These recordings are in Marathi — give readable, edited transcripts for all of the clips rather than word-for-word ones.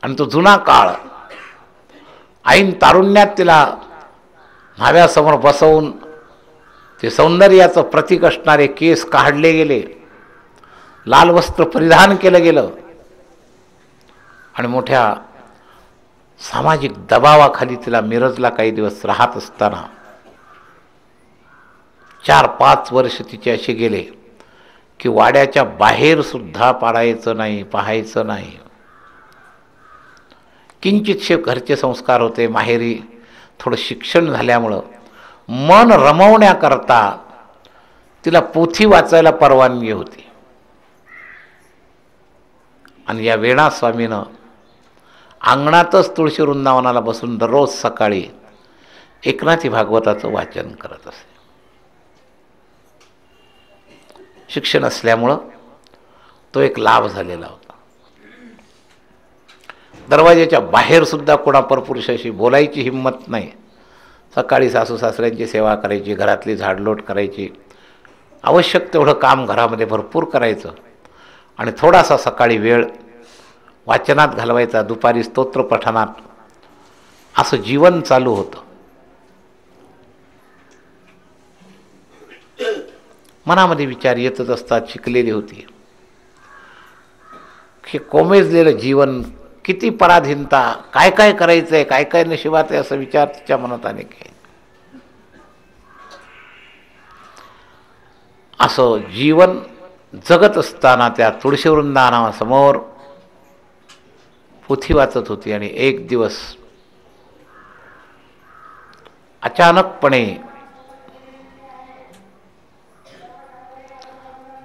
आणि तो जुना काळ ऐन तारुण्यात तिला न्हाव्यासमोर बसवून ते सौंदर्याचं प्रतीक असणारे केस काढले गेले, लाल वस्त्र परिधान केलं गेलं आणि मोठ्या सामाजिक दबावाखाली तिला मिरजला काही दिवस राहत असताना 4-5 वर्ष तिचे असे गेले की वाड्याच्या बाहेर सुद्धा पाडायचं नाही, पाहायचं नाही. किंचितशे घरचे संस्कार होते. माहेरी थोडं शिक्षण झाल्यामुळं मन रमवण्याकरता तिला पोथी वाचायला परवानगी होती. आणि या वेणा स्वामीनं अंगणातच तुळशी वृंदावनाला बसून दररोज सकाळी एकनाथी भागवताचं वाचन करत असे. शिक्षण असल्यामुळं तो एक लाभ झालेला होता. दरवाजाच्या बाहेर सुद्धा कोणा परपुरुषाशी बोलायची हिंमत नाही. सकाळी सासू सासऱ्यांची सेवा करायची, घरातली झाडलोट करायची, आवश्यक तेवढं काम घरामध्ये भरपूर करायचं आणि थोडासा सकाळी वेळ वाचनात घालवायचा, दुपारी स्तोत्र पठणात, असं जीवन चालू होतं. मनामध्ये विचार येतच असतात. शिकलेली होती. हे कोमेजलेलं जीवन, किती पराधीनता, काय काय करायचंय, काय काय नशिबात आहे, असा विचार तिच्या मनात अनेक आहे. असं जीवन जगत असताना त्या तुळशी वृंदावनासमोर पोथी वाचत होती आणि एक दिवस अचानकपणे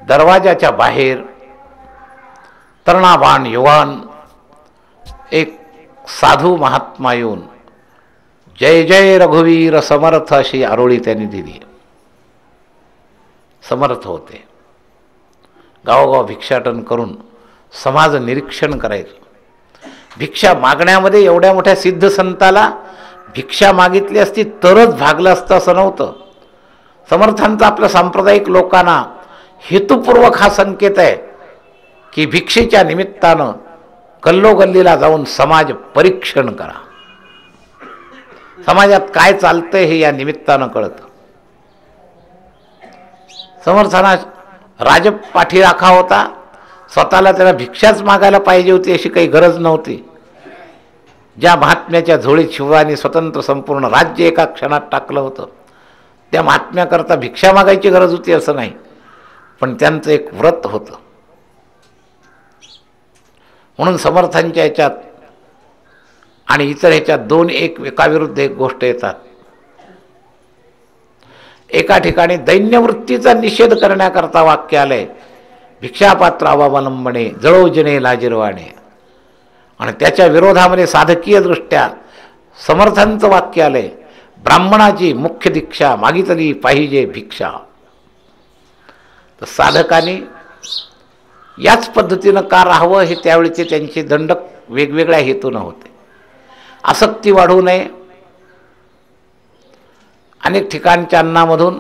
दरवाजाच्या बाहेर तरुणाबाण युवान एक साधू महात्मा येऊन जय जय रघुवीर समर्थ अशी आरोळी त्यांनी दिली. समर्थ होते. गावोगाव भिक्षाटन करून समाज निरीक्षण करायचं. भिक्षा मागण्यामध्ये एवढ्या मोठ्या सिद्ध संताला भिक्षा मागितली असती तरच भागलं असतं असं नव्हतं. समर्थांचा आपल्या सांप्रदायिक लोकांना हेतुपूर्वक हा संकेत आहे की भिक्षेच्या निमित्तानं गल्लोगल्लीला जाऊन समाज परीक्षण करा. समाजात काय चालतंय हे या निमित्तानं कळतं. समर्थांना राजपाठी राखा होता. स्वतःला त्याला भिक्षाच मागायला पाहिजे होती अशी काही गरज नव्हती. ज्या महात्म्याच्या झोळीत शिवाने स्वतंत्र संपूर्ण राज्य एका क्षणात टाकलं होतं, त्या महात्म्याकरता भिक्षा मागायची गरज होती असं नाही. पण त्यांचं एक व्रत होतं. म्हणून समर्थांच्या ह्याच्यात आणि इतर ह्याच्यात दोन एकाविरुद्ध एक गोष्ट येतात. एका ठिकाणी दैन्यवृत्तीचा निषेध करण्याकरता वाक्य आलंय, भिक्षापात्र अवलंबणे जळोजने लाजिरवाणे. आणि त्याच्या विरोधामध्ये साधकीय दृष्ट्या समर्थांचं वाक्य आलंय, ब्राह्मणाची मुख्य दीक्षा मागितली पाहिजे भिक्षा. तर साधकांनी याच पद्धतीनं का राहावं हे त्यावेळीचे त्यांचे दंडक वेगवेगळ्या हेतूनं होते. आसक्ती वाढू नये. अनेक ठिकाणच्या अन्नामधून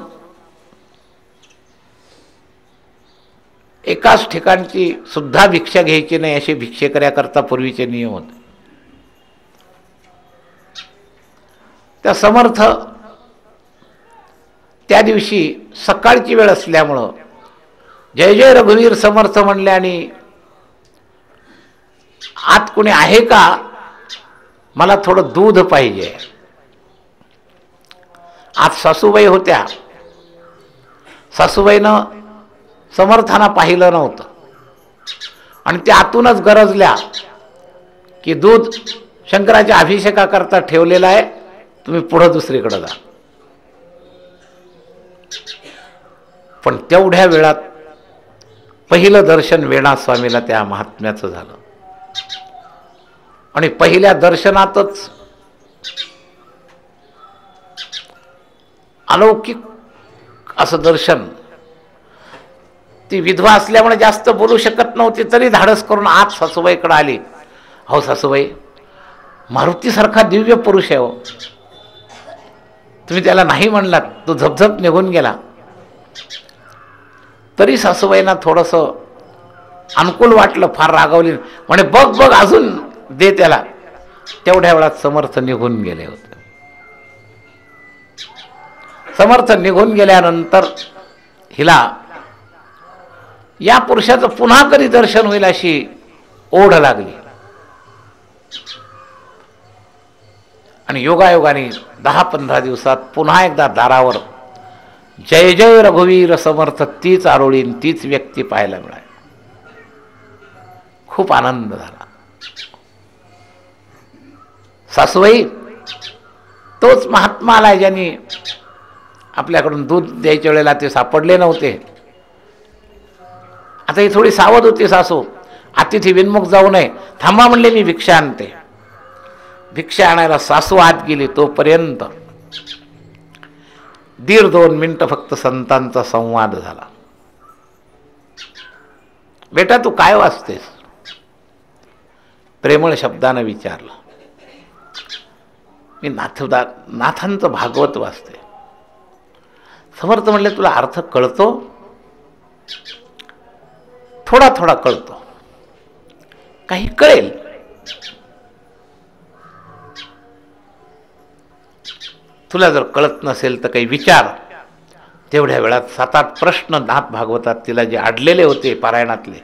एकाच ठिकाणची सुद्धा भिक्षा घ्यायची नाही असे भिक्षेकऱ्याकरता पूर्वीचे नियम होते. त्या समर्थ त्या दिवशी सकाळची वेळ असल्यामुळं जय जय रघुवीर समर्थ म्हणले आणि आत कोणी आहे का, मला थोडं दूध पाहिजे. आज सासूबाई होत्या. सासूबाईनं समर्थांना पाहिलं नव्हतं आणि त्या आतूनच गरजल्या की दूध शंकराच्या अभिषेकाकरता ठेवलेला आहे, तुम्ही पुढं दुसरीकडे जा. पण तेवढ्या वेळात पहिलं दर्शन वेणा स्वामीला त्या महात्म्याचं झालं आणि पहिल्या दर्शनातच अलौकिक असं दर्शन. ती विधवा असल्यामुळे जास्त बोलू शकत नव्हती, तरी धाडस करून आत सासूबाईकडे आली. हो सासूबाई, मारुतीसारखा दिव्य पुरुष आहे हो, तुम्ही त्याला नाही म्हणलात, तो झपझप निघून गेला. तरी सासूबाईंना थोडंसं अनुकूल वाटलं, फार रागावली. म्हणे बघ बघ, अजून दे त्याला. तेवढ्या वेळात समर्थ निघून गेले होते. समर्थ निघून गेल्यानंतर हिला या पुरुषाचं पुन्हा कधी दर्शन होईल अशी ओढ लागली. आणि योगायोगाने 10-15 दिवसात पुन्हा एकदा दारावर जय जय रघुवीर समर्थ तीच आरोळीन तीच व्यक्ती पाहायला मिळाली. खूप आनंद झाला. सासूबाई तोच महात्मा आलाय ज्यांनी आपल्याकडून दूध द्यायच्या वेळेला ते सापडले नव्हते. आता ही थोडी सावध होती सासू. अतिथी विनमुख जाऊ नये. थांबा म्हणले, मी भिक्षा आणते. भिक्षा आणायला सासू आत गेली. तोपर्यंत 1.5-2 मिनिटं फक्त संतांचा संवाद झाला. बेटा तू काय वाचतेस? प्रेमळ शब्दानं विचारलं. मी नाथांचं भागवत वाचते. समर्थ म्हणले, तुला अर्थ कळतो? थोडा थोडा कळतो. काही कळेल. तुला जर कळत नसेल तर काही विचार. तेवढ्या वेळात 7-8 प्रश्न नाथ भागवतात तिला जे अडलेले होते पारायणातले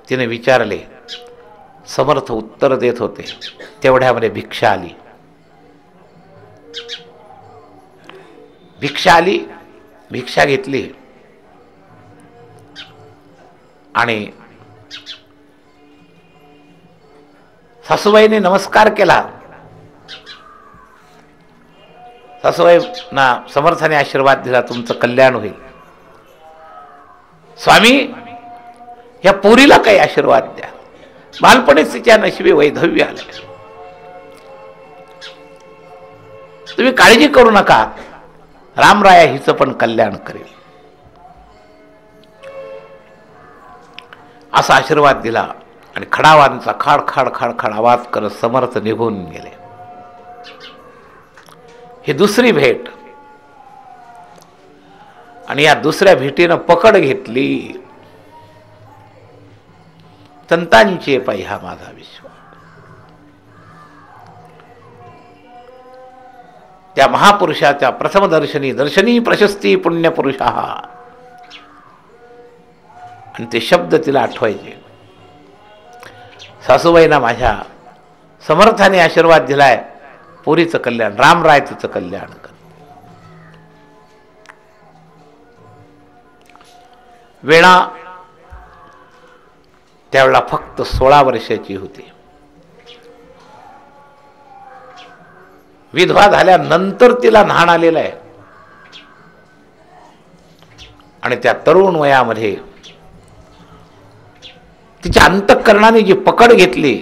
तिने विचारले. समर्थ उत्तर देत होते. तेवढ्यामध्ये भिक्षा आली. भिक्षा घेतली आणि सासूबाईने नमस्कार केला. सासूबाईंना समर्थाने आशीर्वाद दिला, तुमचं कल्याण होईल. स्वामी या पोरीला काही आशीर्वाद द्या. बालपणीच तिच्या नशिबी वैधव्य आले. तुम्ही काळजी करू नका, रामराया हिचं पण कल्याण करेल. असा आशीर्वाद दिला आणि खडावांचा खाड खाड खाड खाड आवाज करत समर्थ निघून गेले. ही दुसरी भेट. आणि या दुसऱ्या भेटीनं पकड घेतली. संतांचे पायी हा माझा विश्वास. त्या महापुरुषाच्या प्रथम दर्शनी प्रशस्ती पुण्यपुरुषा. आणि ते शब्द तिला आठवायचे. सासूबाईंना माझ्या समर्थाने आशीर्वाद दिलाय, पुरीचं कल्याण, रामराय तिचं कल्याण कर. वेणा त्यावेळेला फक्त 16 वर्षाची होती. विधवा झाल्यानंतर तिला न्हाण आलेलं आहे. आणि त्या तरुण वयामध्ये तिच्या अंतःकरणाने जी पकड घेतली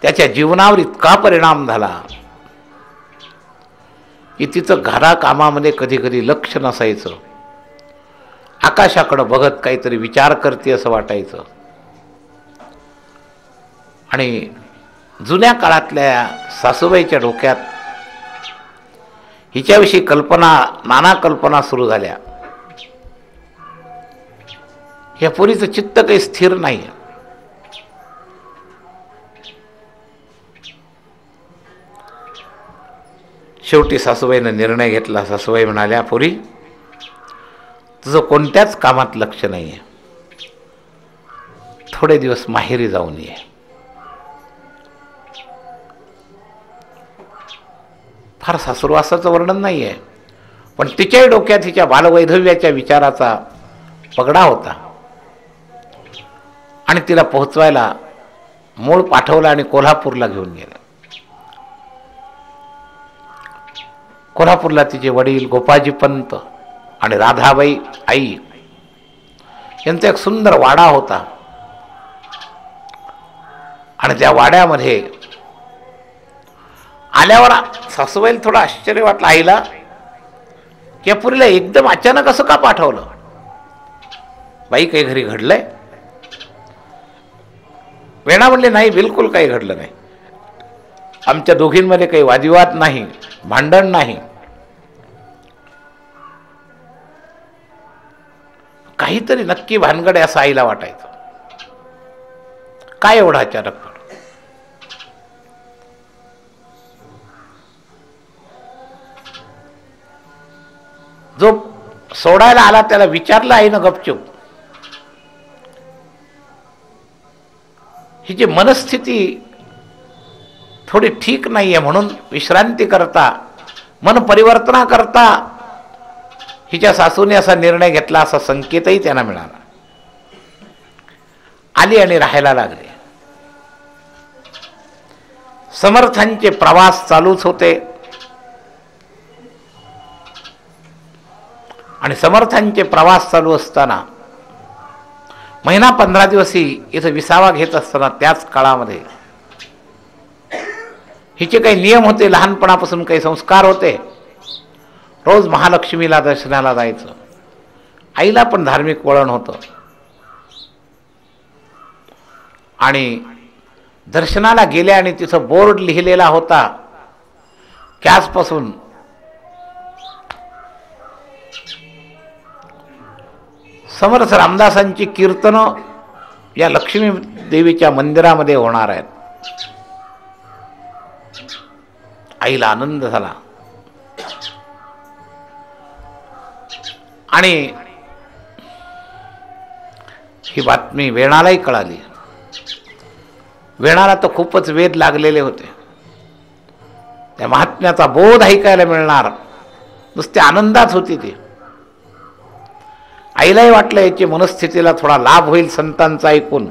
त्याच्या जीवनावर इतका परिणाम झाला की तिचं घरा कामामध्ये कधी कधी लक्ष नसायचं. आकाशाकडे बघत काहीतरी विचार करते असं वाटायचं. आणि जुन्या काळातल्या सासूबाईच्या डोक्यात हिच्याविषयी नाना कल्पना सुरू झाल्या. या पोरीचं चित्त काही स्थिर नाही. शेवटी सासूबाईनं निर्णय घेतला. सासूबाई म्हणाल्या, पोरी तुझं कोणत्याच कामात लक्ष नाही आहे, थोडे दिवस माहेरी जाऊन ये. फार सासूरवासाचं वर्णन नाही आहे, पण तिच्याही डोक्यात हिच्या बालवैधव्याच्या विचाराचा पगडा होता. आणि तिला पोहोचवायला मूळ पाठवला आणि कोल्हापूरला घेऊन गेला. कोल्हापूरला तिचे वडील गोपाजी पंत आणि राधाबाई आई यांचा एक सुंदर वाडा होता. आणि त्या वाड्यामध्ये आल्यावर सासूबाईला थोडं आश्चर्य वाटलं आईला, की या पुरीला एकदम अचानक असं का पाठवलं. बाई काही घरी घडलंय? वेणा म्हणले, नाही, बिलकुल काही घडलं नाही. आमच्या दोघींमध्ये काही वादविवाद नाही, भांडण नाही. काहीतरी नक्की भानगड आहे असं आईला वाटायचं. काय एवढा अचानक? जो सोडायला आला त्याला विचारलं आईनं गपचूप, ही जी मनस्थिती थोडी ठीक नाहीये म्हणून विश्रांती करता, मन परिवर्तना करता हिच्या सासूने असा निर्णय घेतला, असा संकेतही त्यांना मिळाला. आली आणि राहायला लागले. समर्थांचे प्रवास चालूच होते आणि समर्थांचे प्रवास चालू असताना महिना 15 दिवस इथं विसावा घेत असताना त्याच काळामध्ये हिचे काही नियम होते, लहानपणापासून काही संस्कार होते. रोज महालक्ष्मीला दर्शनाला जायचं. आईला पण धार्मिक वळण होतं आणि दर्शनाला गेले आणि तिथं बोर्ड लिहिलेला होता की आजपासून समर्थ रामदासांची कीर्तनं या लक्ष्मी देवीच्या मंदिरामध्ये होणार आहेत. आईला आनंद झाला आणि ही बातमी वेणालाही कळाली. वेणाला तर खूपच वेध लागलेले होते. त्या महात्म्याचा बोध ऐकायला मिळणार, नुसते आनंदात होती ती. आईलाही वाटलं याची मनस्थितीला थोडा लाभ होईल संतांचा ऐकून.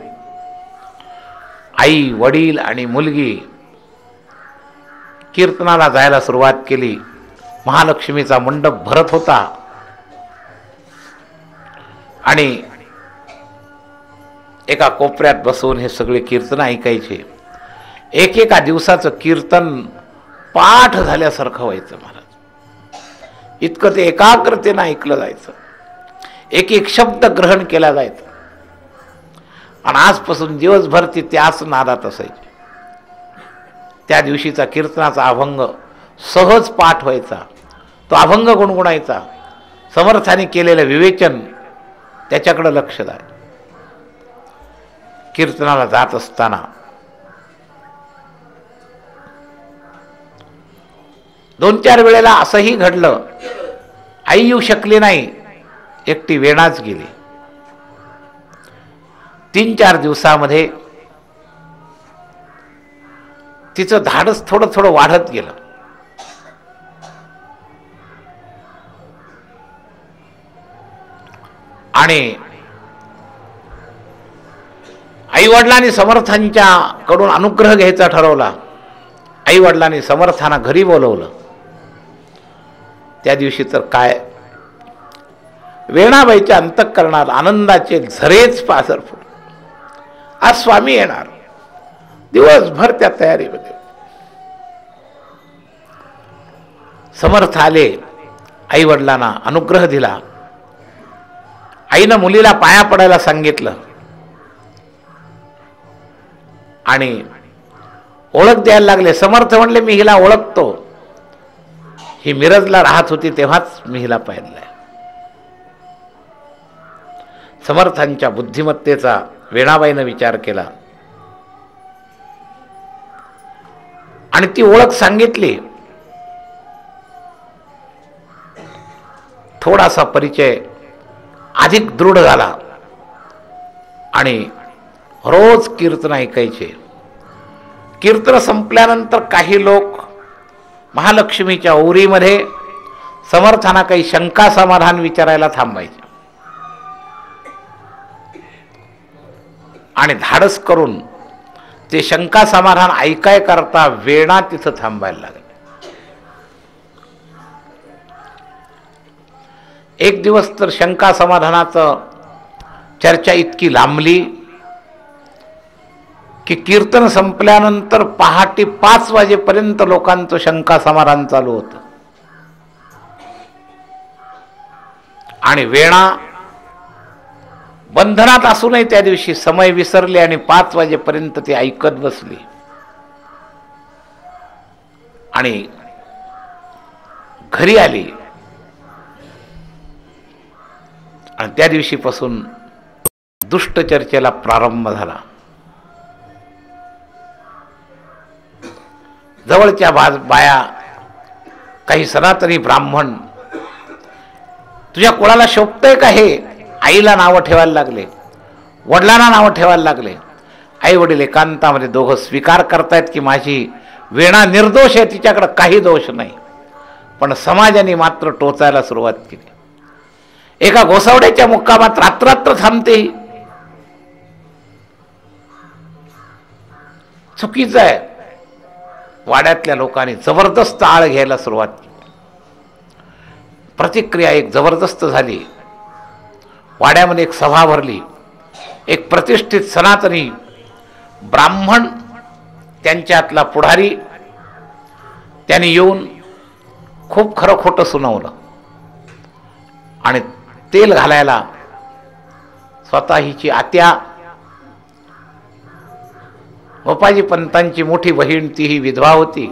आई, वडील आणि मुलगी कीर्तनाला जायला सुरुवात केली. महालक्ष्मीचा मंडप भरत होता आणि एका कोपऱ्यात बसून हे सगळे कीर्तन ऐकायचे. एकेका दिवसाचं कीर्तन पाठ झाल्यासारखं व्हायचं महाराज. इतकं ते एकाग्रतेनं ऐकलं जायचं, एक एक शब्द ग्रहण केला जायचा आणि आजपासून दिवसभर ती त्याच नादात असायची. त्या दिवशीचा कीर्तनाचा अभंग सहज पाठ व्हायचा, तो अभंग गुणगुणायचा. समर्थाने केलेलं विवेचन त्याच्याकडे लक्ष द्यायचं. कीर्तनाला जात असताना 2-4 वेळेला असंही घडलं, आई येऊ शकली नाही, एकटी वेणाच गेली. 3-4 दिवसामध्ये तिचं धाडस थोडं थोडं वाढत गेलं आणि आईवडिलांनी समर्थांच्याकडून अनुग्रह घ्यायचा ठरवला. आईवडिलांनी समर्थांना घरी बोलवलं. त्या दिवशी तर काय वेणाबाईच्या अंतःकरणात आनंदाचे झरेच पाझर फुटले. आज स्वामी येणार. दिवसभर त्या तयारीमध्ये समर्थ आले, आईवडिलांना अनुग्रह दिला. आईनं मुलीला पाया पडायला सांगितलं आणि ओळख द्यायला लागले. समर्थ म्हणले, मी हिला ओळखतो, ही मिरजला राहत होती तेव्हाच मी हिला पाहिलंय. समर्थांच्या बुद्धिमत्तेचा वेणाबाईनं विचार केला आणि ती ओळख सांगितली. थोडासा परिचय अधिक दृढ झाला आणि रोज कीर्तन ऐकायचे. कीर्तन संपल्यानंतर काही लोक महालक्ष्मीच्या ओरीमध्ये समर्थांना काही शंका समाधान विचारायला थांबायचे आणि धाडस करून ते शंका समाधान ऐकाय करता वेणा तिथं थांबायला लागले. एक दिवस तर शंका समाधानाचं चर्चा इतकी लांबली की कीर्तन संपल्यानंतर पहाटे 5 वाजेपर्यंत लोकांचं शंका समाधान चालू होतं आणि वेणा बंधनात असूनही त्या दिवशी समय विसरले आणि 5 वाजेपर्यंत ती ऐकत बसली आणि घरी आली. आणि त्या दिवशीपासून दुष्ट चर्चेला प्रारंभ झाला. जवळच्या बाया, काही सनातनी ब्राह्मण, तुझ्या कुळाला शोभतंय का हे? आईला नावं ठेवायला लागले, वडिलांना नावं ठेवायला लागले. आई वडील एकांतामध्ये दोघं स्वीकार करतायत की माझी वेणा निर्दोष आहे, तिच्याकडे काही दोष नाही. पण समाजाने मात्र टोचायला सुरुवात केली. एका गोसावड्याच्या मुक्कामात रात्र थांबते, चुकीचं आहे. वाड्यातल्या लोकांनी जबरदस्त आळ घ्यायला सुरुवात केली. प्रतिक्रिया एक जबरदस्त झाली. वाड्यामध्ये एक सभा भरली. एक प्रतिष्ठित सनातनी ब्राह्मण, त्यांच्यातला पुढारी, त्यांनी येऊन खूप खरं खोटं सुनावलं आणि तेल घालायला स्वतः हिची आत्या, गोपाजी पंतांची मोठी बहीण, ती ही विधवा होती,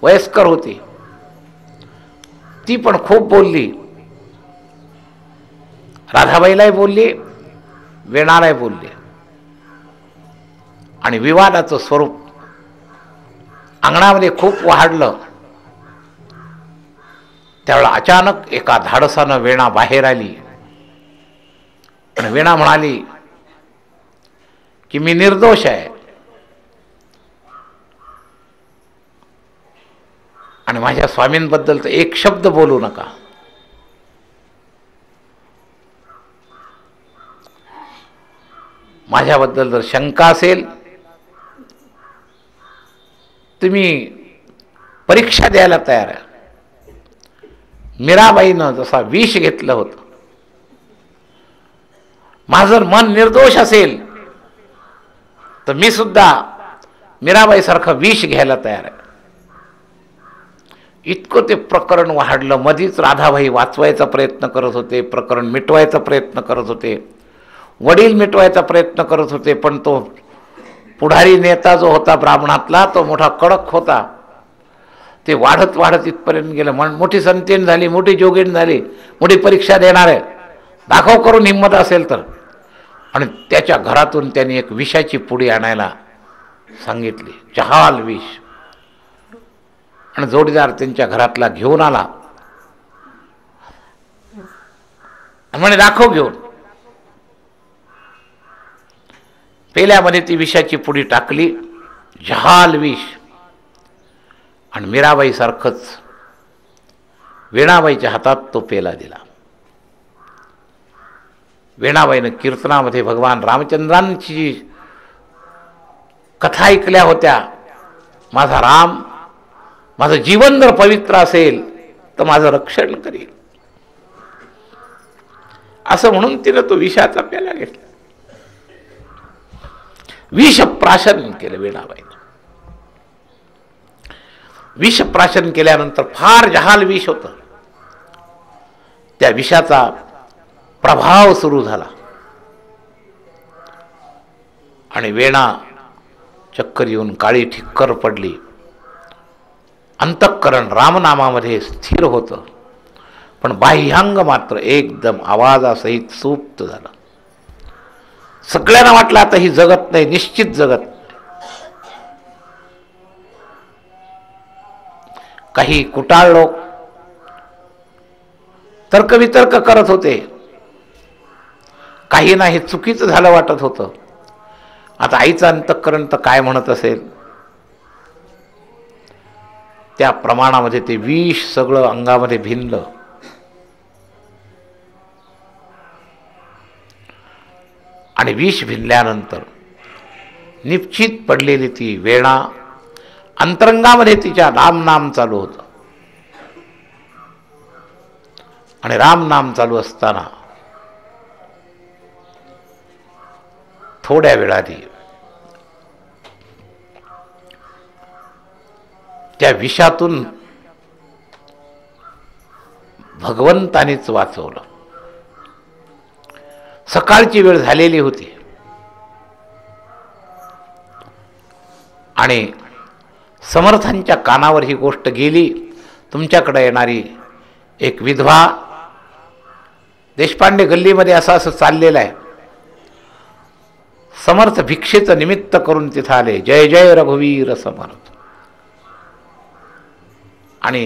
वयस्कर होती, ती पण खूप बोलली. राधाबाईलाही बोलली, वेणालाही बोलली आणि विवादाचं स्वरूप अंगणामध्ये खूप वाढलं. त्यावेळेला अचानक एका धाडसानं वेणा बाहेर आली आणि वेणा म्हणाली की मी निर्दोष आहे आणि माझ्या स्वामींबद्दल तर एक शब्द बोलू नका. माझ्याबद्दल जर शंका असेल तुम्ही परीक्षा द्यायला तयार आहे. मीराबाईनं जसा विष घेतलं होतं, माझं मन निर्दोष असेल तर मी सुद्धा मीराबाईसारखं विष घ्यायला तयार आहे. इतकं ते प्रकरण वाढलं. मधीच राधाबाई वाचवायचा प्रयत्न करत होते, प्रकरण मिटवायचा प्रयत्न करत होते, वडील मिटवायचा प्रयत्न करत होते. पण तो पुढारी नेता जो होता ब्राह्मणातला, तो मोठा कडक होता. ते वाढत वाढत इथपर्यंत गेलं. मोठी संतेन झाली, मोठी जोगीण झाली, मोठी परीक्षा देणार आहे, दाखव करून हिंमत असेल तर. आणि त्याच्या घरातून त्यांनी एक विषाची पुडी आणायला सांगितली, जहाल विष. आणि जोडीदार त्यांच्या घरातला घेऊन आला, म्हणे दाखव घेऊन. पेल्यामध्ये ती विषाची पुडी टाकली, जहाल विष. आणि मीराबाई सारखंच वेणाबाईच्या हातात तो पेला दिला. वेणाबाईनं कीर्तनामध्ये भगवान रामचंद्रांची कथा ऐकल्या होत्या. माझा राम, माझं जीवन जर पवित्र असेल तर माझं रक्षण करेल, असं म्हणून तिनं तो विषाचा प्याला घेतला. विषप्राशन केलं वेणाबाईनं. विषप्राशन केल्यानंतर फार जहाल विष होतं. त्या विषाचा प्रभाव सुरू झाला आणि वेणा चक्कर येऊन काळी ठिक्कर पडली. अंतःकरण रामनामामध्ये स्थिर होतं, पण बाह्यांग मात्र एकदम आवाजासहित सुप्त झालं. सगळ्यांना वाटलं आता ही जगत नाही, निश्चित जगत. काही कुटाळ लोक तर्कवितर्क करत होते, काही नाही चुकीचं झालं वाटत होतं. आता आईचं अंतःकरण तर काय म्हणत असेल, त्या प्रमाणामध्ये ते विष सगळं अंगामध्ये भिनलं. आणि विष भिनल्यानंतर निश्चित पडलेली ती वेणा, अंतरंगामध्ये तिच्या रामनाम चालू होतं. आणि रामनाम चालू असताना थोड्या वेळाने त्या विषातून भगवंतानेच वाचवलं. सकाळची वेळ झालेली होती आणि समर्थांच्या कानावर ही गोष्ट गेली. तुमच्याकडे येणारी एक विधवा, देशपांडे गल्लीमध्ये असं असं चाललेलं आहे, समर्थ भिक्षेचं निमित्त करून तिथं आले. जय जय रघुवीर समर्थ. आणि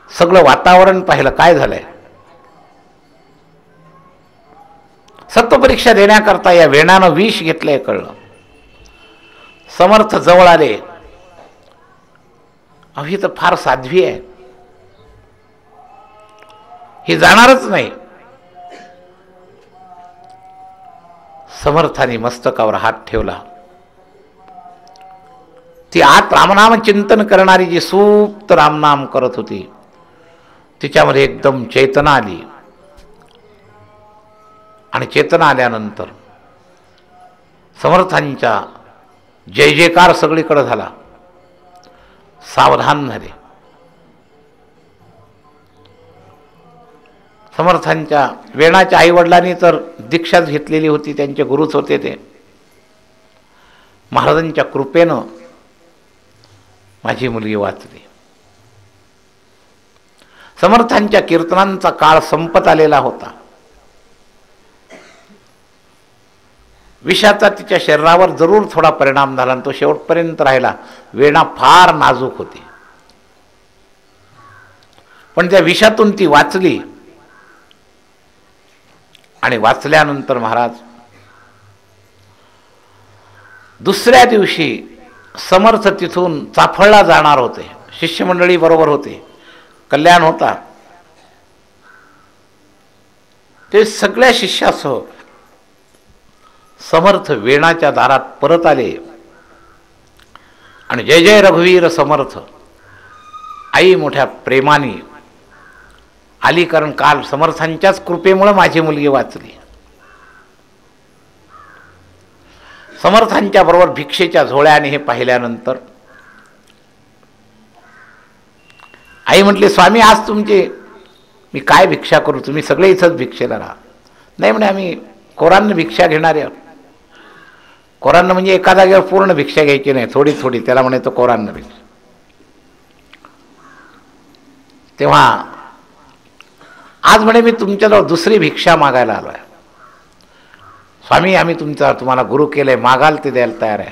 सगळं वातावरण पाहिलं, काय झालंय. सत्वपरीक्षा देण्याकरता या वेणानं विष घेतलंय कळलं. समर्थ जवळ आले. ही तर फार साध्वी आहे, ही जाणारच नाही. समर्थाने मस्तकावर हात ठेवला. ती आत रामनाम चिंतन करणारी जी सुप्त रामनाम करत होती, तिच्यामध्ये एकदम चेतना आली. आणि चेतना आल्यानंतर समर्थांच्या जय जयकार सगळीकडे झाला. सावधान झाले. समर्थांच्या वेणाच्या आईवडिलांनी तर दीक्षाच घेतलेली होती, त्यांचे गुरुच होते ते. महाराजांच्या कृपेनं माझी मुलगी वाचली. समर्थांच्या कीर्तनांचा काळ संपत आलेला होता. विषाचा तिच्या शरीरावर जरूर थोडा परिणाम झाला आणि तो शेवटपर्यंत राहिला. वेणा फार नाजूक होती, पण त्या विषातून ती वाचली. आणि वाचल्यानंतर महाराज दुसऱ्या दिवशी समर्थ तिथून चाफळला जाणार होते. शिष्यमंडळी बरोबर होते, कल्याण होता. ते सगळ्या शिष्यासह समर्थ वेणाच्या दारात परत आले आणि जय जय रघुवीर समर्थ. आई मोठ्या प्रेमाने आली, कारण काल समर्थांच्याच कृपेमुळे माझी मुलगी वाचली. समर्थांच्या बरोबर भिक्षेच्या झोळ्याने हे पाहिल्यानंतर आई म्हटली, स्वामी आज तुमचे मी काय भिक्षा करू, तुम्ही सगळे इथंच भिक्षेला राहा. नाही म्हणे, आम्ही कोरांना भिक्षा घेणारे आहोत. कोरांना म्हणजे एका जागेवर पूर्ण भिक्षा घ्यायची नाही, थोडी थोडी, त्याला म्हणे तो कोरांना भिक्षा. तेव्हा आज म्हणे मी तुमच्याजवळ दुसरी भिक्षा मागायला आलो आहे. स्वामी आम्ही तुम्हाला गुरु केलंय, मागाल ते द्यायला तयार आहे,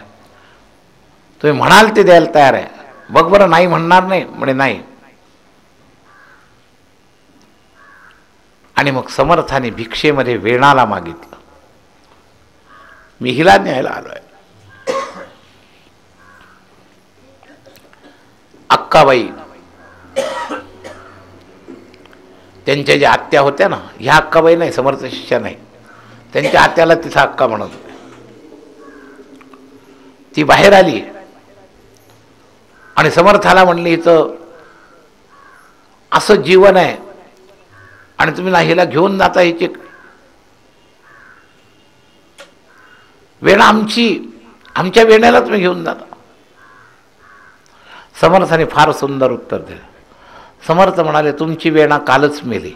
तुम्ही म्हणाल ते द्यायला तयार आहे. बघ बरं, नाही म्हणणार नाही. म्हणे नाही. आणि मग समर्थाने भिक्षेमध्ये वेणाला मागितलं. मी हिला न्यायला आलोय. अक्काबाई त्यांच्या ज्या आत्या होत्या ना, ह्या अक्काबाई नाही, समर्थ शिष्या नाही, त्यांच्या आत्याला तिथं अक्का म्हणत होते. ती बाहेर आली आणि समर्थाला म्हणली, इथं असं जीवन आहे आणि तुम्ही ना हिला घेऊन जाता, हिची वेणा आमच्या वेण्याला तुम्ही घेऊन जाता. समर्थाने फार सुंदर उत्तर दिलं. समर्थ म्हणाले, तुमची वेणा कालच मेली,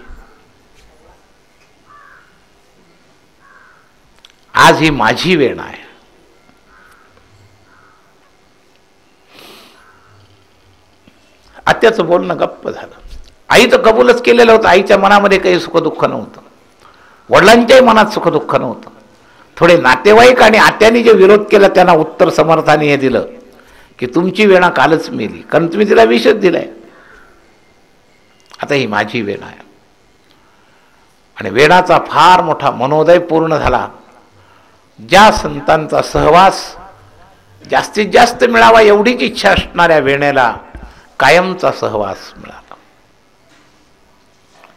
आज ही माझी वेणा आहे. आत्याचं बोलणं गप्प झालं. आई तर कबूलच केलेलं होतं. आईच्या मनामध्ये काही सुखदुःख नव्हतं, वडिलांच्याही मनात सुखदुःख नव्हतं. थोडे नातेवाईक आणि आत्याने जे विरोध केला त्यांना उत्तर समर्थाने हे दिलं की तुमची वेणा कालच मेली, कारण तुम्ही तिला विषच दिलाय. आता ही माझी वेणा आहे. आणि वेणाचा फार मोठा मनोदय पूर्ण झाला. ज्या संतांचा सहवास जास्तीत जास्त मिळावा एवढीच इच्छा असणाऱ्या वेणेला कायमचा सहवास मिळाला.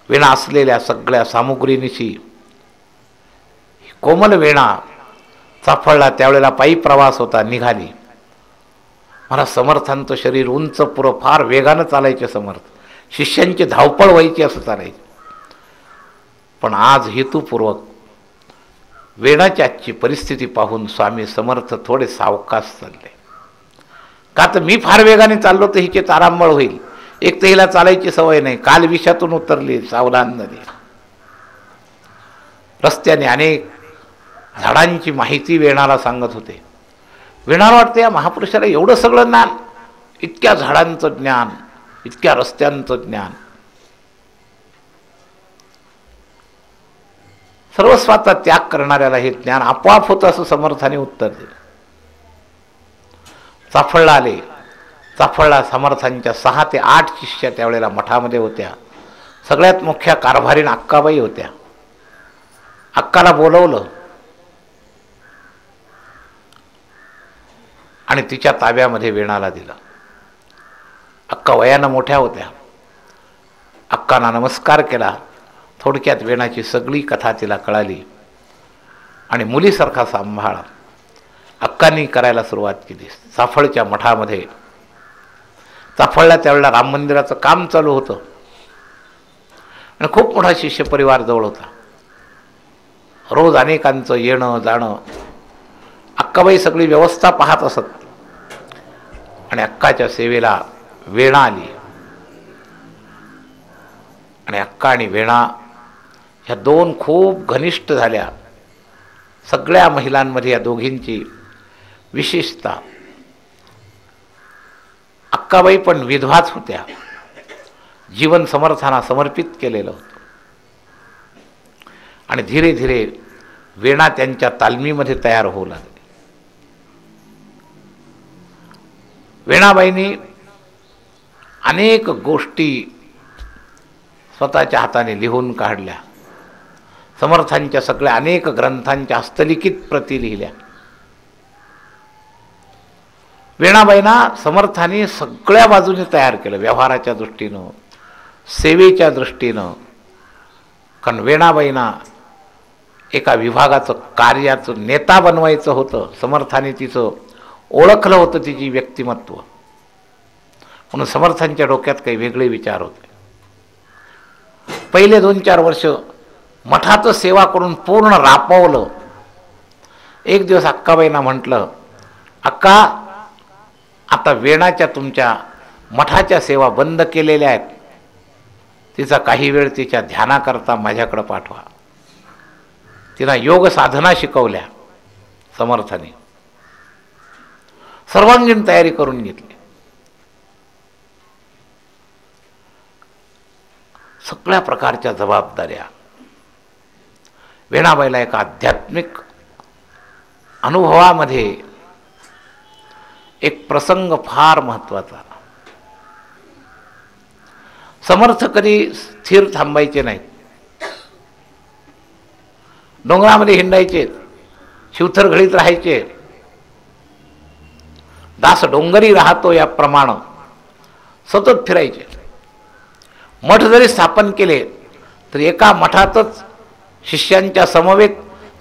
वेणा असलेल्या सगळ्या सामुग्रीनिशी कोमल वेणा चाफळला. त्यावेळेला पायी प्रवास होता, निघाली. मला समर्थांचं शरीर उंच, पुरं फार वेगानं चालायचे समर्थ, शिष्यांची धावपळ व्हायची असं चालायचं. पण आज हेतुपूर्वक वेणाची आजची परिस्थिती पाहून स्वामी समर्थ थोडे सावकाश चालले. का तर मी फार वेगाने चाललो तर हिचे तारांबळ होईल. एक तर हिला चालायची सवय नाही, काल विषातून उतरली, सावधान झाली. रस्त्याने अनेक झाडांची माहिती वेणाला सांगत होते. वेणाला वाटतं या महापुरुषाला एवढं सगळं ज्ञान, इतक्या झाडांचं ज्ञान, इतक्या रस्त्यांचं ज्ञान, सर्वस्वाचा त्याग करणाऱ्याला हे ज्ञान आपोआप होतं असं समर्थाने उत्तर दिलं. चाफळला आले. चाफळला समर्थांच्या 6 ते 8 शिष्य त्यावेळेला मठामध्ये होत्या. सगळ्यात मुख्य कारभारीण अक्काबाई होत्या. अक्काला बोलवलं आणि तिच्या ताब्यामध्ये वेणाला दिलं. अक्का वयानं मोठ्या होत्या. अक्कांना नमस्कार केला. थोडक्यात वेणाची सगळी कथा तिला कळाली आणि मुलीसारखा सांभाळ अक्कांनी करायला सुरुवात केली. चाफळच्या मठामध्ये, चाफळला त्यावेळेला राम मंदिराचं काम चालू होतं आणि खूप मोठा शिष्य परिवार जवळ होता. रोज अनेकांचं येणं जाणं. अक्काबाई सगळी व्यवस्था पाहत असत आणि अक्काच्या सेवेला वेणा आली आणि अक्का आणि वेणा ह्या 2 खूप घनिष्ठ झाल्या. सगळ्या महिलांमध्ये या दोघींची विशेषता. अक्काबाई पण विधवाच होत्या. जीवन समर्थांना समर्पित केलेलं होतं आणि धीरे धीरे वेणा त्यांच्या तालमीमध्ये तयार होऊ लागली. वेणाबाईंनी अनेक गोष्टी स्वतःच्या हाताने लिहून काढल्या. समर्थांच्या सगळ्या अनेक ग्रंथांच्या हस्तलिखित प्रती लिहिल्या. वेणाबाईंना समर्थांनी सगळ्या बाजूने तयार केलं, व्यवहाराच्या दृष्टीनं, सेवेच्या दृष्टीनं. कारण वेणाबाईंना एका विभागाचं कार्याचं नेता बनवायचं होतं. समर्थांनी तिचं ओळखलं होतं, तिची व्यक्तिमत्व. म्हणून समर्थांच्या डोक्यात काही वेगळे विचार होते. पहिले 2-4 वर्ष मठाचं सेवा करून पूर्ण रापवलं. एक दिवस अक्काबाईंना म्हटलं, अक्का, आता वेणाच्या तुमच्या मठाच्या सेवा बंद केलेल्या आहेत, तिचा काही वेळ तिच्या ध्यानाकरता माझ्याकडे पाठवा. तिला योग साधना शिकवल्या समर्थाने. सर्वांगीण तयारी करून घेतली. सगळ्या प्रकारच्या जबाबदाऱ्या. वेणाबाईला एका आध्यात्मिक अनुभवामध्ये एक प्रसंग फार महत्त्वाचा. समर्थ कधी स्थिर थांबायचे नाहीत. डोंगरामध्ये हिंडायचे, शिवथर घडीत राहायचे. दास डोंगरी राहतो याप्रमाणे सतत फिरायचे. मठ जरी स्थापन केले तरी एका मठातच शिष्यांच्या समवेत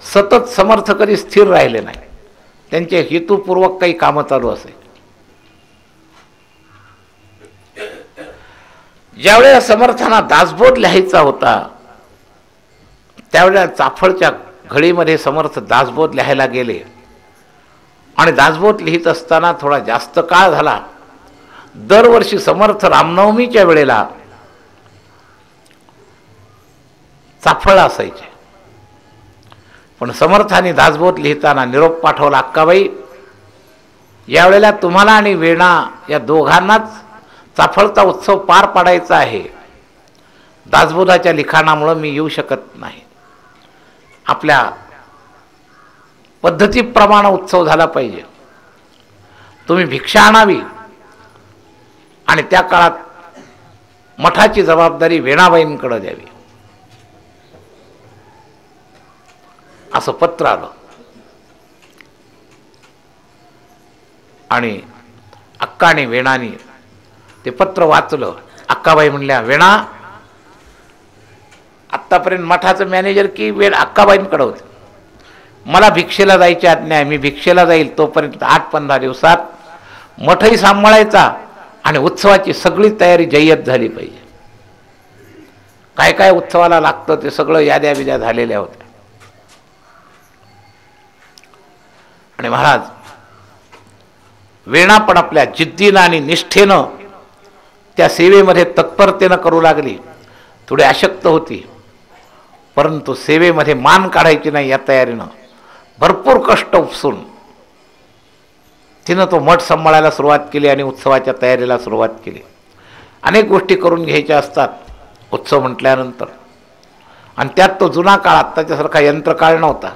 सतत समर्थ कधी स्थिर राहिले नाही. त्यांचे हेतुपूर्वक काही कामं चालू असे. ज्यावेळेला समर्थांना दासबोध लिहायचा होता त्यावेळेला चाफळच्या घडीमध्ये समर्थ दासबोध लिहायला गेले आणि दासबोध लिहित असताना थोडा जास्त काळ झाला. दरवर्षी समर्थ रामनवमीच्या वेळेला चाफळला असायचे. पण समर्थांनी दासबोध लिहिताना निरोप पाठवला, अक्काबाई, यावेळेला तुम्हाला आणि वेणा या दोघांनाच चाफळचा उत्सव पार पाडायचा आहे. दासबोधाच्या लिखाणामुळे मी येऊ शकत नाही. आपल्या पद्धतीप्रमाणे उत्सव झाला पाहिजे. तुम्ही भिक्षा आणावी आणि त्या काळात मठाची जबाबदारी वेणाबाईंकडे द्यावी. असं पत्र आलं आणि अक्का आणि वेणानी ते पत्र वाचलं. अक्काबाई म्हणल्या, वेणा, आत्तापर्यंत मठाचं मॅनेजर की अक्काबाईंकडे होते. मला भिक्षेला जायची आज्ञा आहे. मी भिक्षेला जाईल तोपर्यंत 8-15 दिवसात मठही सांभाळायचा आणि उत्सवाची सगळी तयारी जय्यत झाली पाहिजे. काय काय उत्सवाला लागतं ते सगळं याद्या बिद्या झालेल्या होत्या. आणि महाराज वेणा पण आपल्या जिद्दीनं आणि निष्ठेनं त्या सेवेमध्ये तत्परतेनं करू लागली. थोडी अशक्त होती परंतु सेवेमध्ये मान काढायची नाही या तयारीनं भरपूर कष्ट उपसून तिनं तो मठ सांभाळायला सुरुवात केली आणि उत्सवाच्या तयारीला सुरुवात केली. अनेक गोष्टी करून घ्यायच्या असतात उत्सव म्हटल्यानंतर आणि त्यात तो जुना काळ, आत्ताच्यासारखा यंत्रकाळ नव्हता.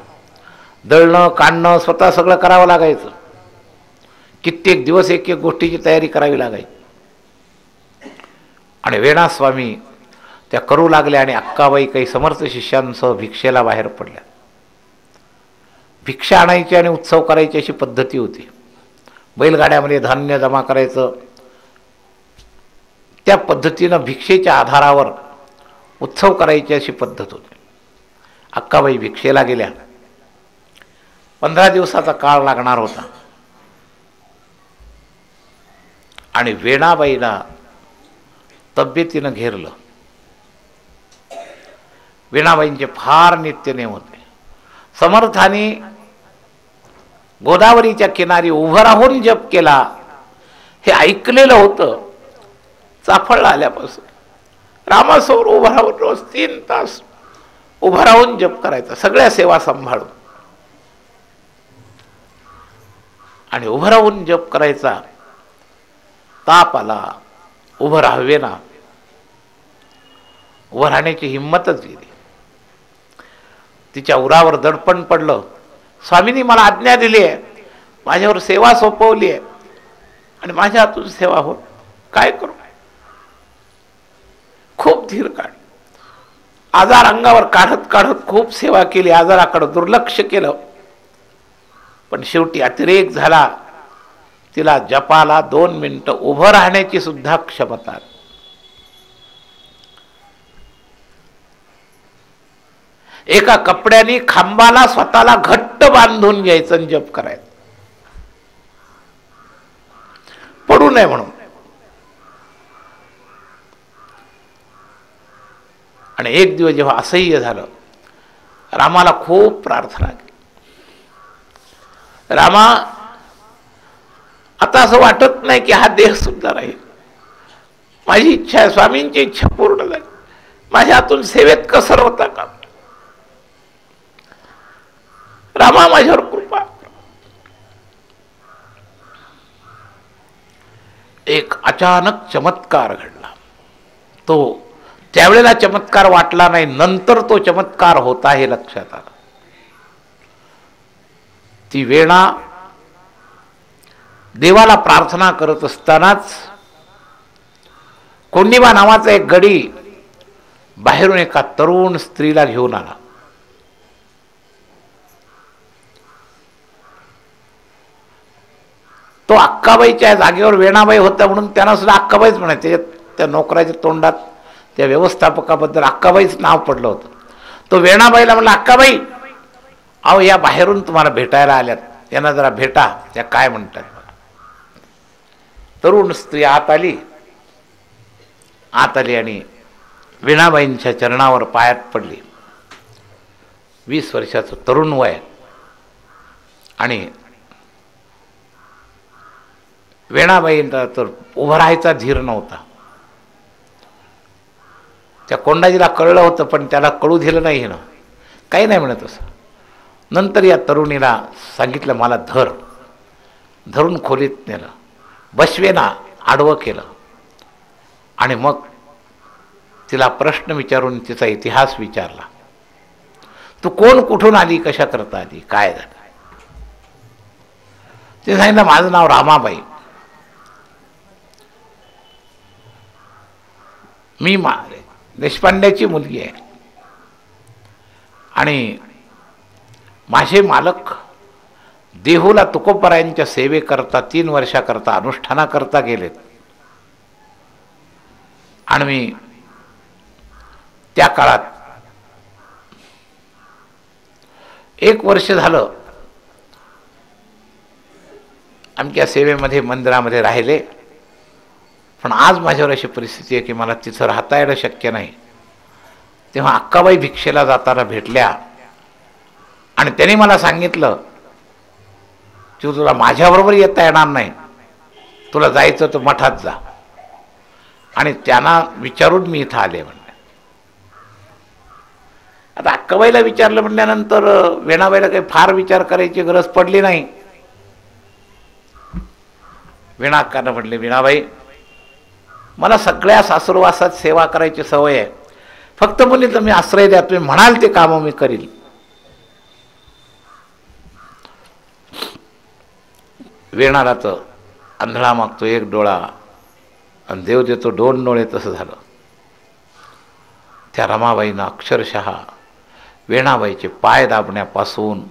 दळणं काढणं स्वतः सगळं करावं लागायचं. कित्येक दिवस एक एक गोष्टीची तयारी करावी लागायची. आणि वेणास्वामी त्या करू लागल्या आणि अक्काबाई काही समर्थ शिष्यांसह भिक्षेला बाहेर पडल्या. भिक्षा आणायची आणि उत्सव करायची अशी पद्धती होती. बैलगाड्यामध्ये धान्य जमा करायचं, त्या पद्धतीनं भिक्षेच्या आधारावर उत्सव करायची अशी पद्धत होती. अक्काबाई भिक्षेला गेल्या. 15 दिवसाचा काळ लागणार होता. आणि वेणाबाईला तब्येतीनं घेरलं. वेणाबाईंचे फार नित्यनेम होते. समर्थाने गोदावरीच्या किनारी उभं राहून जप केला हे ऐकलेलं होतं चाफळला आल्यापासून. रामासमोर उभं राहून रोज 3 तास उभं राहून जप करायचा, सगळ्या सेवा सांभाळून. आणि उभं राहून जप करायचा. ताप आला, उभं राहावे ना, उभं राहण्याची हिंमतच गेली. तिच्या उरावर दडपण पडलं. स्वामींनी मला आज्ञा दिली आहे, माझ्यावर सेवा सोपवली आहे आणि माझ्या हातून सेवा होत, काय करू. खूप धीर काढ, आजार अंगावर काढत काढत खूप सेवा केली, आजाराकडे दुर्लक्ष केलं. पण शेवटी अतिरेक झाला. तिला जपाला 2 मिनिटं उभं राहण्याची सुद्धा क्षमता. एका कपड्याने खांबाला स्वतःला घट्ट बांधून घ्यायचं, जप करायचं, पडू नये म्हणून. आणि एक दिवस जेव्हा असह्य झालं, रामाला खूप प्रार्थना केली. रामा, आता असं वाटत नाही की हा देह सुद्धा राहील. माझी इच्छा आहे, स्वामींची इच्छा पूर्ण झाली, माझ्या हातून सेवेत कसर होता का. रामा, माझ्यावर कृपा. एक अचानक चमत्कार घडला. तो त्यावेळेला चमत्कार वाटला नाही, नंतर तो चमत्कार होता हे लक्षात आलं. ती वेणा देवाला प्रार्थना करत असतानाच कोंडिबा नावाचा एक गडी बाहेरून एका तरुण स्त्रीला घेऊन आला. तो अक्काबाईच्या जागेवर वेणाबाई होता म्हणून त्यांना सुद्धा अक्काबाईच म्हणायचे. त्या नोकराच्या तोंडात त्या व्यवस्थापकाबद्दल अक्काबाईच नाव पडलं होतं. तो वेणाबाईला म्हणला, अक्काबाई, अहो या बाहेरून तुम्हाला भेटायला आल्यात, यांना जरा भेटा, त्या काय म्हणतात. तरुण स्त्री आत आली आणि वेणाबाईंच्या चरणावर पायात पडली. 20 वर्षाचं तरुण वय आणि वेणाबाईंना तर उभं राहायचा धीर नव्हता. त्या कोंडाजीला कळलं होतं, पण त्याला कळू दिलं नाही ना, काही नाही म्हणत असं. नंतर या तरुणीला सांगितलं, मला धरून खोलीत नेलं, बसवेना आडवं केलं आणि मग तिला प्रश्न विचारून तिचा इतिहास विचारला. तू कोण, कुठून आली, कशा करता आली, काय झालं. ते सांगितलं, माझं नाव रामाबाई, मी देशपांड्याची मुलगी आहे आणि माझे मालक देहूला तुकोबरायांच्या सेवेकरता 3 वर्षाकरता अनुष्ठानाकरता गेलेत आणि मी त्या काळात 1 वर्ष झालं आमच्या सेवेमध्ये मंदिरामध्ये राहिले. पण आज माझ्यावर अशी परिस्थिती आहे की मला तिथं राहता येणं शक्य नाही. तेव्हा अक्काबाई भिक्षेला जाताना भेटल्या आणि त्यांनी मला सांगितलं की तुला माझ्याबरोबर येता येणार नाही, तुला जायचं तर मठात जा. आणि त्यांना विचारून मी इथं आले म्हणले. आता अक्काबाईला विचारलं म्हणल्यानंतर वेणाबाईला काही फार विचार करायची गरज पडली नाही. वेणा अक्कानं म्हणले, वीणाबाई, मला सगळ्या सासुरवासात सेवा करायची सवय आहे, फक्त मुलीचं मी आश्रय द्या, तुम्ही म्हणाल ते कामं मी करील. वेणाला तर आंधळा मागतो एक डोळा आणि देव देतो 2 डोळे. तसं झालं. त्या रमाबाईनं अक्षरशः वेणाबाईचे पाय दाबण्यापासून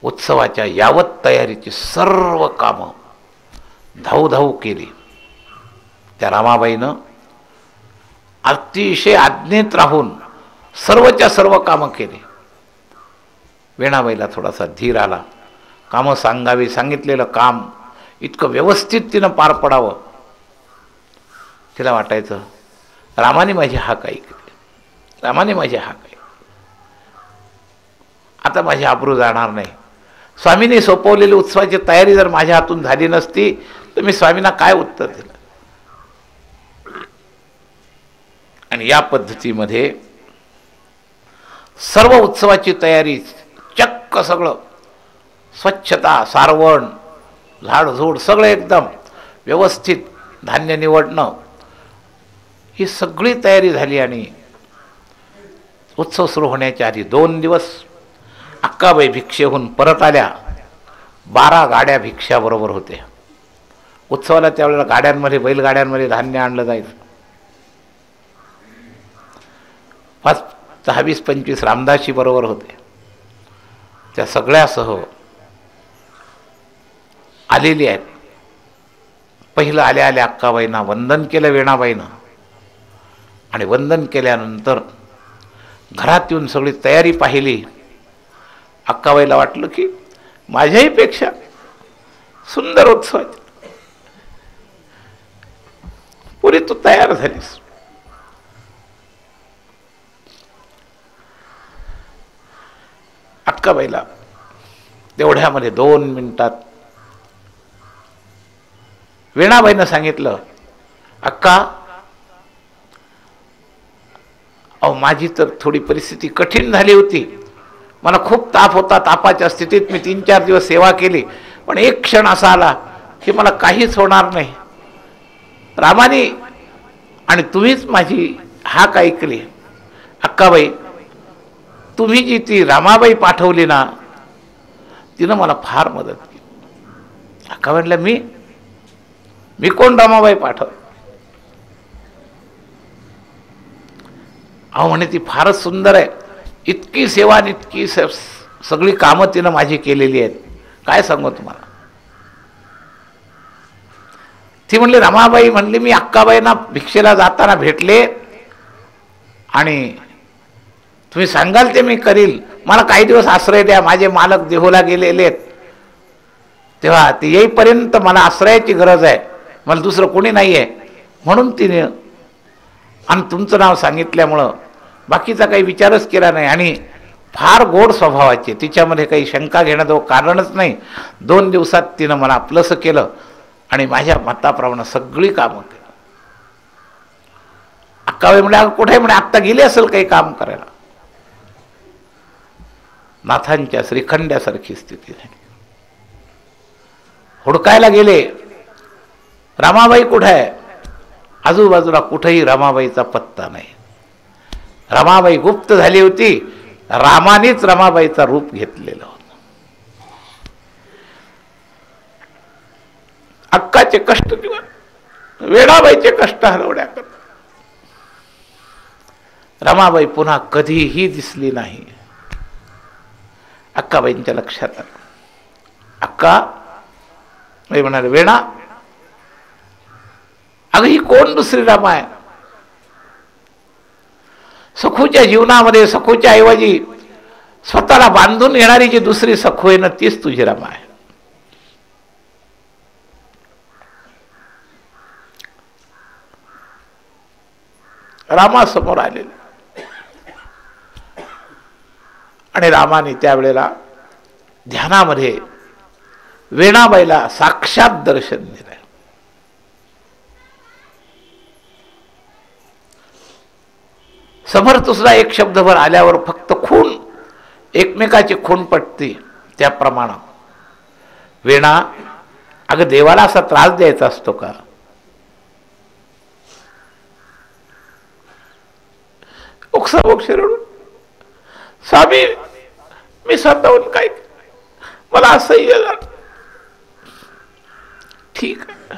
उत्सवाच्या यावत तयारीची सर्व कामं धावधाव केली. त्या रमाबाईनं अतिशय आज्ञेत राहून सर्वच्या सर्व कामं केली. वेणाबाईला थोडासा धीर आला. कामं सांगावी, सांगितलेलं काम इतकं व्यवस्थित तिनं पार पडावं. तिला वाटायचं रामाने माझी हाक ऐकली, रामाने माझी हाक ऐकली, आता माझी आबरू जाणार नाही. स्वामीने सोपवलेली उत्सवाची तयारी जर माझ्या हातून झाली नसती तर मी स्वामींना काय उत्तर दिलं. आणि या पद्धतीमध्ये सर्व उत्सवाची तयारी, चक्क सगळं, स्वच्छता, सारवण, झाडझूड सगळं एकदम व्यवस्थित, धान्य निवडणं, ही सगळी तयारी झाली. आणि उत्सव सुरू होण्याच्या आधी 2 दिवस अक्काबाई भिक्षेहून परत आल्या. 12 गाड्या भिक्षाबरोबर होत्या. उत्सवाला त्यावेळेला गाड्यांमध्ये, बैलगाड्यांमध्ये धान्य आणलं जायचं. 20-25 रामदासी बरोबर होते. त्या सगळ्यासह आलेली आहेत. पहिलं आल्या आल्या अक्काबाईंना वंदन केलं वेणाबाईनं. आणि वंदन केल्यानंतर घरात येऊन सगळी तयारी पाहिली. अक्काबाईला वाटलं की माझ्याही पेक्षा सुंदर उत्सव, पुरी तू तयार झालीस. अक्काबाईला तेवढ्यामध्ये 2 मिनिटात वेणाबाईनं सांगितलं, अक्का, अहो माझी तर थोडी परिस्थिती कठीण झाली होती. मला खूप ताप होता. तापाच्या स्थितीत मी 3-4 दिवस सेवा केली. पण एक क्षण असा आला की मला काहीच होणार नाही. रामाने आणि तुम्हीच माझी हाक ऐकली. अक्काबाई, तुम्ही जी ती रामाबाई पाठवली ना, तिनं मला फार मदत केली. अक्का म्हणलं, मी कोण रामाबाई पाठव? अहो म्हणे ती फारच सुंदर आहे. इतकी सेवा आणि इतकी सगळी कामं तिनं माझी केलेली आहेत, काय सांगू तुम्हाला. ती म्हणली, रमाबाई म्हणली, मी अक्काबाईंना भिक्षेला जाताना भेटले आणि तुम्ही सांगाल ते मी करील. मला काही दिवस आश्रय द्या. माझे मालक देहूला गेलेले आहेत. तेव्हा ते येईपर्यंत मला आश्रयाची गरज आहे. मला दुसरं कोणी नाही आहे. म्हणून तिने आणि तुमचं नाव सांगितल्यामुळं बाकीचा काही विचारच केला नाही. आणि फार गोड स्वभावाची, तिच्यामध्ये काही शंका घेण्याचं कारणच नाही. 2 दिवसात तिनं मला आपलंसं केलं आणि माझ्या मताप्रमाणे सगळी कामं केली. अक्काबाई म्हणजे कुठे म्हणे, आत्ता गेली असेल काही काम करायला. नाथांच्या श्रीखंड्यासारखी स्थिती झाली. हुडकायला गेले, रमाबाई कुठे आहे? आजूबाजूला कुठेही रमाबाईचा पत्ता नाही. रमाबाई गुप्त झाली होती. रामानेच रमाबाईचा रूप घेतलेलं होतं. अक्काचे कष्ट किंवा वेणाबाईचे कष्ट हरवण्याकरता रमाबाई पुन्हा कधीही दिसली नाही. अक्काबाईंच्या लक्षात आलं. अक्का बाई म्हणाले, वेणा, अगं ही कोण दुसरी रमा आहे? सखूच्या जीवनामध्ये सखूच्या ऐवजी स्वतःला बांधून येणारी जी दुसरी सखू आहे ना, तीच तुझी रमा आहे. रामा समोर आलेले आणि रामाने त्यावेळेला ध्यानामध्ये वेणाबाईला साक्षात दर्शन दिलं. समर्थ सुद्धा एक शब्दभर आल्यावर फक्त खून, एकमेकाची खून पटते त्याप्रमाणे वेणा, अगं देवाला असा त्रास द्यायचा असतो का? ओक्साबोक्ष रडून, स्वामी मी स्वतःहून काय, मला असह्य झालं. ठीक आहे,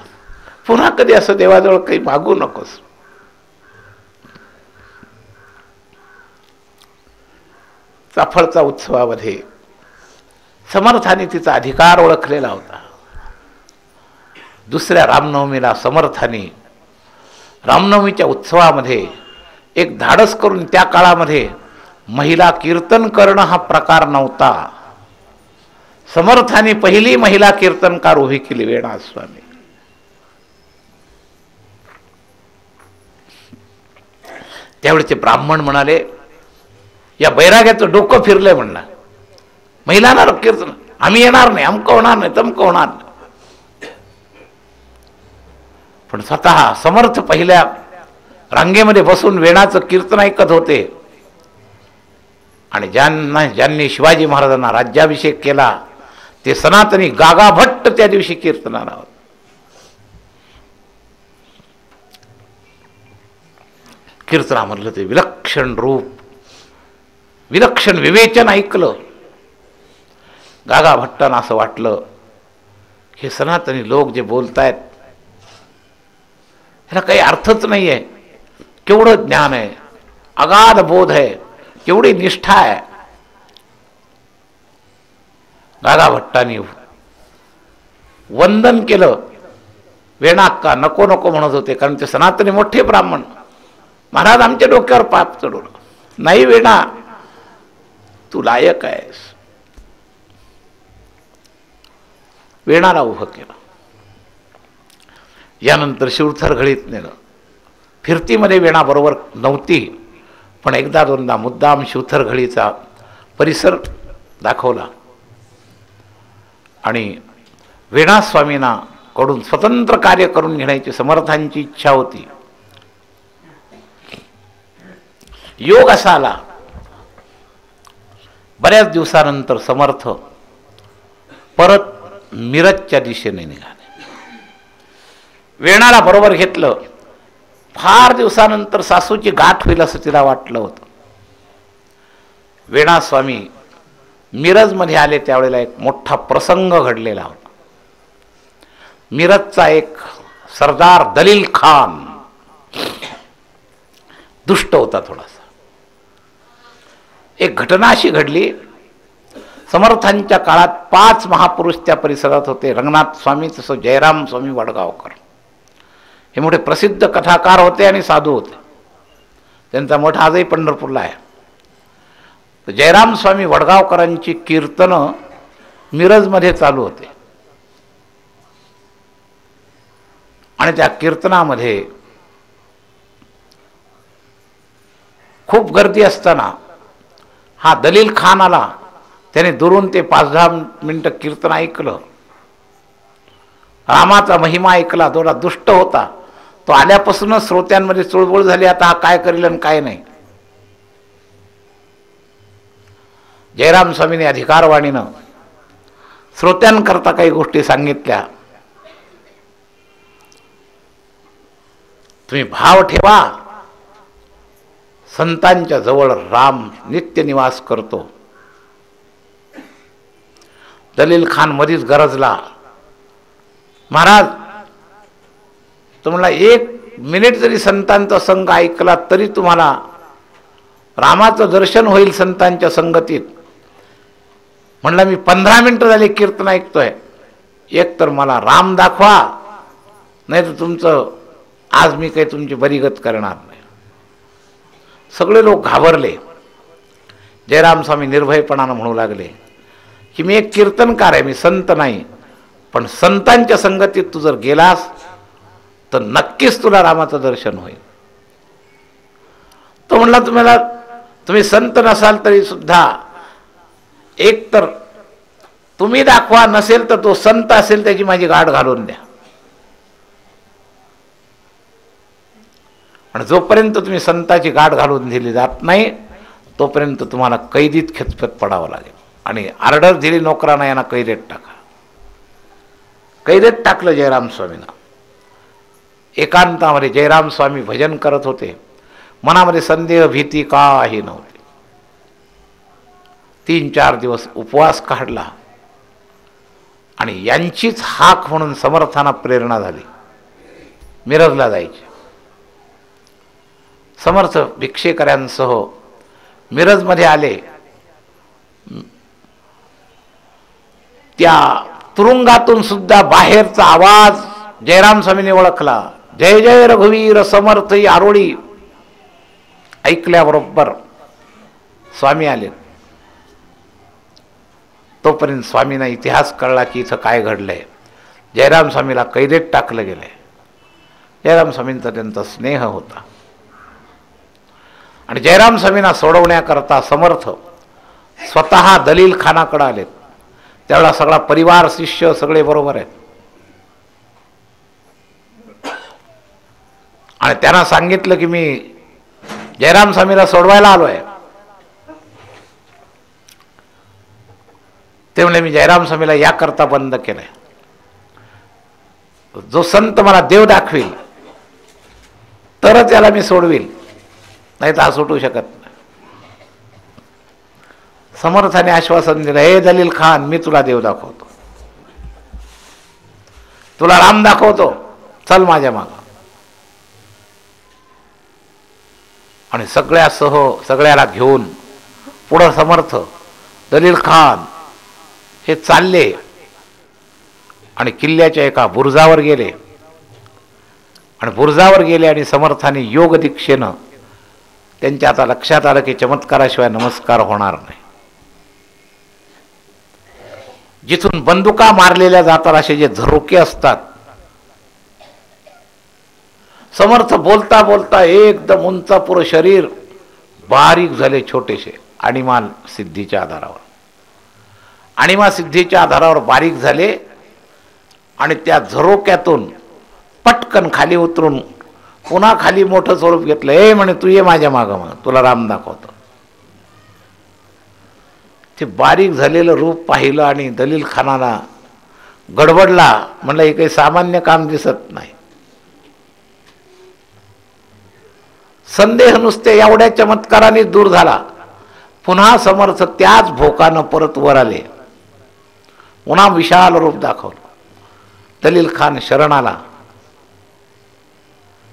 पुन्हा कधी असं देवाजवळ काही मागू नकोस. चाफळचा उत्सवामध्ये समर्थाने तिचा अधिकार ओळखलेला होता. दुसऱ्या रामनवमीला समर्थाने रामनवमीच्या उत्सवामध्ये एक धाडस करून, त्या काळामध्ये महिला कीर्तन करणं हा प्रकार नव्हता, समर्थाने पहिली महिला कीर्तनकार उभी केली, वेणा स्वामी. त्यावेळेचे ब्राह्मण म्हणाले, या बैराग्याचं डोकं फिरलंय म्हणला, महिलांना कीर्तन आम्ही येणार नाही, अमकं होणार नाही, तमकं होणार नाही. पण स्वतः समर्थ पहिल्या रांगेमध्ये बसून वेणाचं कीर्तन ऐकत होते. आणि ज्यांनी शिवाजी महाराजांना राज्याभिषेक केला ते सनातनी गागा भट्ट त्या दिवशी कीर्तनाला होते. कीर्तनामधलं ते विलक्षण रूप, विलक्षण विवेचन ऐकलं. गागा भट्टांना असं वाटलं, हे सनातनी लोक जे बोलतायत ह्याला काही अर्थच नाही आहे. केवढं ज्ञान आहे, अगाध बोध आहे, केवढी निष्ठा आहे. गागा भट्टांनी वंदन केलं. वेणाक्का नको नको म्हणत होते, कारण ते सनातनी मोठे ब्राह्मण. महाराज आमच्या डोक्यावर पाप चढवलं. नाही वेणा, तू लायक आहेस. वेणाला उभं केलं. यानंतर शिवथर घळीत नेलं. फिरतीमध्ये वेणा बरोबर नव्हती, पण एकदा दोनदा मुद्दाम शिवथर घळीचा परिसर दाखवला. आणि वेणा स्वामींना कडून स्वतंत्र कार्य करून घेण्याची समर्थांची इच्छा होती. योग असा आला, बऱ्याच दिवसानंतर समर्थ परत मिरजच्या दिशेने निघाले. वेणाला बरोबर घेतलं. फार दिवसानंतर सासूची गाठ होईल असं तिला वाटलं होतं. वेणा स्वामी मिरजमध्ये आले त्यावेळेला एक मोठा प्रसंग घडलेला होता. मिरजचा एक सरदार दलील खान दुष्ट होता थोडासा. एक घटना अशी घडली, समर्थांच्या काळात 5 महापुरुष त्या परिसरात होते. रंगनाथ स्वामी, तसं जयराम स्वामी वडगावकर, हे मोठे प्रसिद्ध कथाकार होते आणि साधू होते. त्यांचा मठ आजही पंढरपूरला आहे. तर जयराम स्वामी वडगावकरांची कीर्तनं मिरजमध्ये चालू होते. आणि त्या कीर्तनामध्ये खूप गर्दी असताना हा दलील खान आला. त्याने दुरून ते 5-10 मिनिटं कीर्तन ऐकलं. रामाचा महिमा ऐकला. थोडा दुष्ट होता. तो आल्यापासूनच श्रोत्यांमध्ये चुळबुळ झाली, आता हा काय करेल आणि काय नाही. जयराम स्वामींनी अधिकारवाणीनं श्रोत्यांकरता काही गोष्टी सांगितल्या. तुम्ही भाव ठेवा, संतांच्या जवळ राम नित्य निवास करतो. दलील खान मधीच गरजला, महाराज तुम्हाला 1 मिनिट जरी संतांचा संग ऐकला तरी तुम्हाला रामाचं दर्शन होईल संतांच्या संगतीत. म्हणलं मी 15 मिनिटं झाली कीर्तन ऐकतोय, एक तर मला राम दाखवा, नाही तर तुमचं आज मी काही तुमची बरीगत करणार नाही. सगळे लोक घाबरले. जयराम स्वामी निर्भयपणानं म्हणू लागले की मी एक कीर्तनकार आहे, मी संत नाही, पण संतांच्या संगतीत तू जर गेलास तर नक्कीच तुला रामाचं दर्शन होईल. तो म्हणला तुम्ही संत नसाल तरी सुद्धा एक तर तुम्ही दाखवा, नसेल तर तो संत असेल त्याची माझी गाठ घालून द्या. आणि जोपर्यंत तुम्ही संताची गाठ घालून दिली जात नाही तोपर्यंत तुम्हाला कैदीत खेचपत पडावं लागेल. आणि ऑर्डर दिली नोकरांना, यांना कैदेत टाका. कैदेत टाकलं जयराम स्वामींना. एकांतामध्ये जयराम स्वामी भजन करत होते. मनामध्ये संदेह भीती काही नव्हती. 3-4 दिवस उपवास काढला आणि यांचीच हाक म्हणून समर्थांना प्रेरणा झाली मिरजला जायची. समर्थ भिक्षेकऱ्यांसह मिरजमध्ये आले. त्या तुरुंगातून सुद्धा बाहेरचा आवाज जयराम स्वामींनी ओळखला. जय जय रघुवीर समर्थ आरोळी ऐकल्याबरोबर स्वामी आले. तोपर्यंत स्वामींना इतिहास कळला की इथं काय घडलंय. जयराम स्वामीला कैदेत टाकलं गेलंय. जयराम स्वामींचा त्यांचा स्नेह होता आणि जयराम स्वामींना सोडवण्याकरता समर्थ स्वतः दलील खानाकडे आलेत. त्यावेळेला सगळा परिवार शिष्य सगळे बरोबर आहेत आणि त्यांना सांगितलं की मी जयराम स्वामीला सोडवायला आलोय. ते म्हणले मी जयराम स्वामीला याकरता बंद केलंय, जो संत मला देव दाखवील तरच याला मी सोडवील, नाही तर हा सुटू शकत नाही. समर्थाने आश्वासन दिलं, हे दलील खान मी तुला देव दाखवतो, तुला राम दाखवतो, चल माझ्या मागं. आणि सगळ्याला घेऊन पुढं समर्थ दलील खान हे चालले आणि किल्ल्याच्या एका बुरुजावर गेले. आणि बुरुजावर गेले आणि समर्थाने योग दीक्षेनं त्यांच्या आता लक्षात आलं की चमत्काराशिवाय नमस्कार होणार नाही. जिथून बंदुका मारलेल्या जातात असे जे झरोके असतात, समर्थ बोलता बोलता एकदम उंचापुरं शरीर बारीक झाले, छोटेसे अणिमाल सिद्धीच्या आधारावर. अणिमा सिद्धीच्या आधारावर बारीक झाले आणि त्या झरोक्यातून पटकन खाली उतरून पुन्हा खाली मोठं स्वरूप घेतलं. ए म्हणे तू ये माझ्या मागं, मग तुला राम दाखवतो. ते बारीक झालेलं रूप पाहिलं आणि दलील खानाला गडबडला. म्हणलं हे काही सामान्य काम दिसत नाही. संदेह नुसते एवढ्या चमत्काराने दूर झाला. पुन्हा समर्थ त्याच भोकानं परत वर आले. पुन्हा विशाल रूप दाखवलं. दलील खान शरण आला.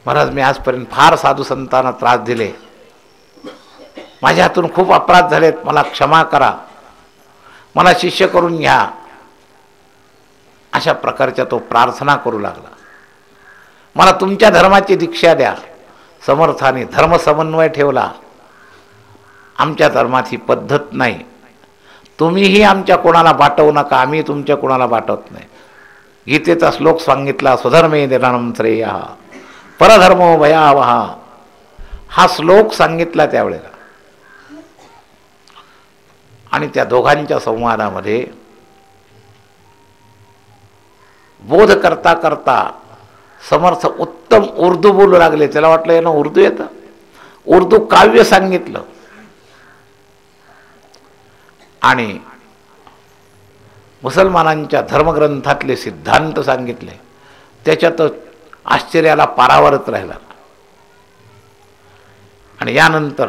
महाराज मी आजपर्यंत फार साधू संतांना त्रास दिले, माझ्या हातून खूप अपराध झालेत, मला क्षमा करा, मला शिष्य करून घ्या. अशा प्रकारच्या तो प्रार्थना करू लागला. मला तुमच्या धर्माची दीक्षा द्या. समर्थाने धर्मसमन्वय ठेवला. आमच्या धर्मात ही पद्धत नाही, तुम्हीही आमच्या कोणाला बाटवू नका, आम्ही तुमच्या कोणाला बाटवत नाही. गीतेचा श्लोक सांगितला, स्वधर्मे निधनं श्रेयः परधर्मो भयावहा. हा श्लोक सांगितला त्यावेळेला. आणि त्या दोघांच्या संवादामध्ये बोध करता करता समर्थ उत्तम उर्दू बोलू लागले. त्याला वाटलं यानं उर्दू येतं. उर्दू काव्य सांगितलं आणि मुसलमानांच्या धर्मग्रंथातले सिद्धांत सांगितले. त्याच्यात आश्चर्याला पारावरच राहिला. आणि यानंतर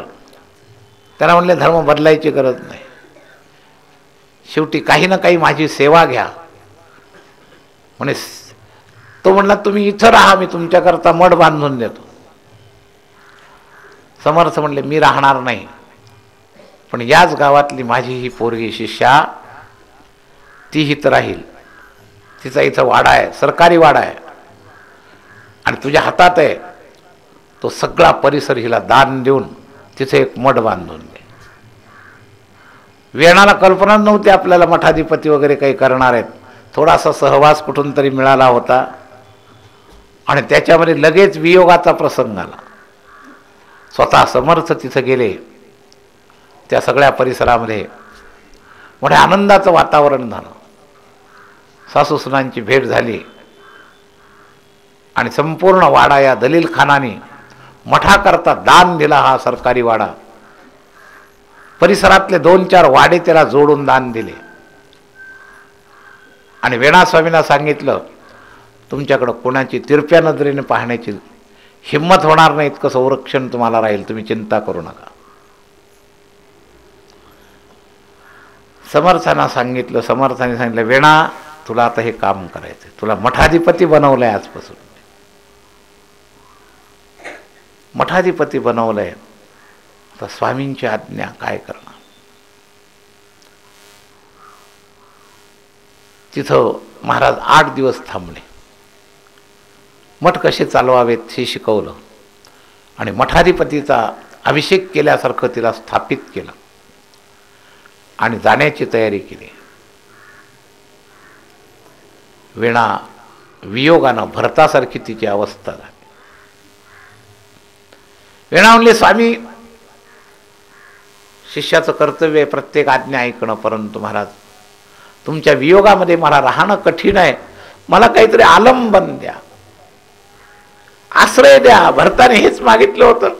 त्याला म्हणले धर्म बदलायची गरज नाही, शेवटी काही ना काही माझी सेवा घ्या. म्हणे तो म्हणला तुम्ही इथं राहा, मी तुमच्याकरता मठ बांधून देतो. समर्थ म्हणले मी राहणार नाही, पण याच गावातली माझी ही पोरगी शिष्या ती इथं राहील. तिचा इथं वाडा आहे, सरकारी वाडा आहे, आणि तुझ्या हातात आहे. तो सगळा परिसर हिला दान देऊन तिथे एक मठ बांधून दे. वेणाला कल्पना नव्हती आपल्याला मठाधिपती वगैरे काही करणार आहेत. थोडासा सहवास कुठून तरी मिळाला होता आणि त्याच्यामध्ये लगेच वियोगाचा प्रसंग आला. स्वतः समर्थ तिथं गेले. त्या सगळ्या परिसरामध्ये मोठ्या आनंदाचं वातावरण झालं. सासूसुनांची भेट झाली आणि संपूर्ण वाडा या दलील खानाने मठाकरता दान दिला. हा सरकारी वाडा, परिसरातले 2-4 वाडे त्याला जोडून दान दिले. आणि वेणास्वामींना सांगितलं तुमच्याकडं कोणाची तिरप्या नजरेने पाहण्याची हिंमत होणार नाही, इतकं संरक्षण तुम्हाला राहील, तुम्ही चिंता करू नका. समर्थांना सांगितलं. समर्थाने सांगितलं वेणा तुला आता हे काम करायचं, तुला मठाधिपती बनवलंय आजपासून, मठाधिपती बनवलंय. आता स्वामींची आज्ञा काय करणार. तिथं महाराज 8 दिवस थांबले. मठ कसे चालवावेत हे शिकवलं आणि मठाधिपतीचा अभिषेक केल्यासारखं तिला स्थापित केलं आणि जाण्याची तयारी केली. वीणा वियोगानं भरतासारखी तिची अवस्था झाली. वीणा म्हणली, स्वामी, शिष्याचं कर्तव्य आहे प्रत्येक आज्ञा ऐकणं, परंतु महाराज तुमच्या वियोगामध्ये मला राहणं कठीण आहे, मला काहीतरी आलंबन द्या, आश्रय द्या. भरताने हेच मागितलं होतं,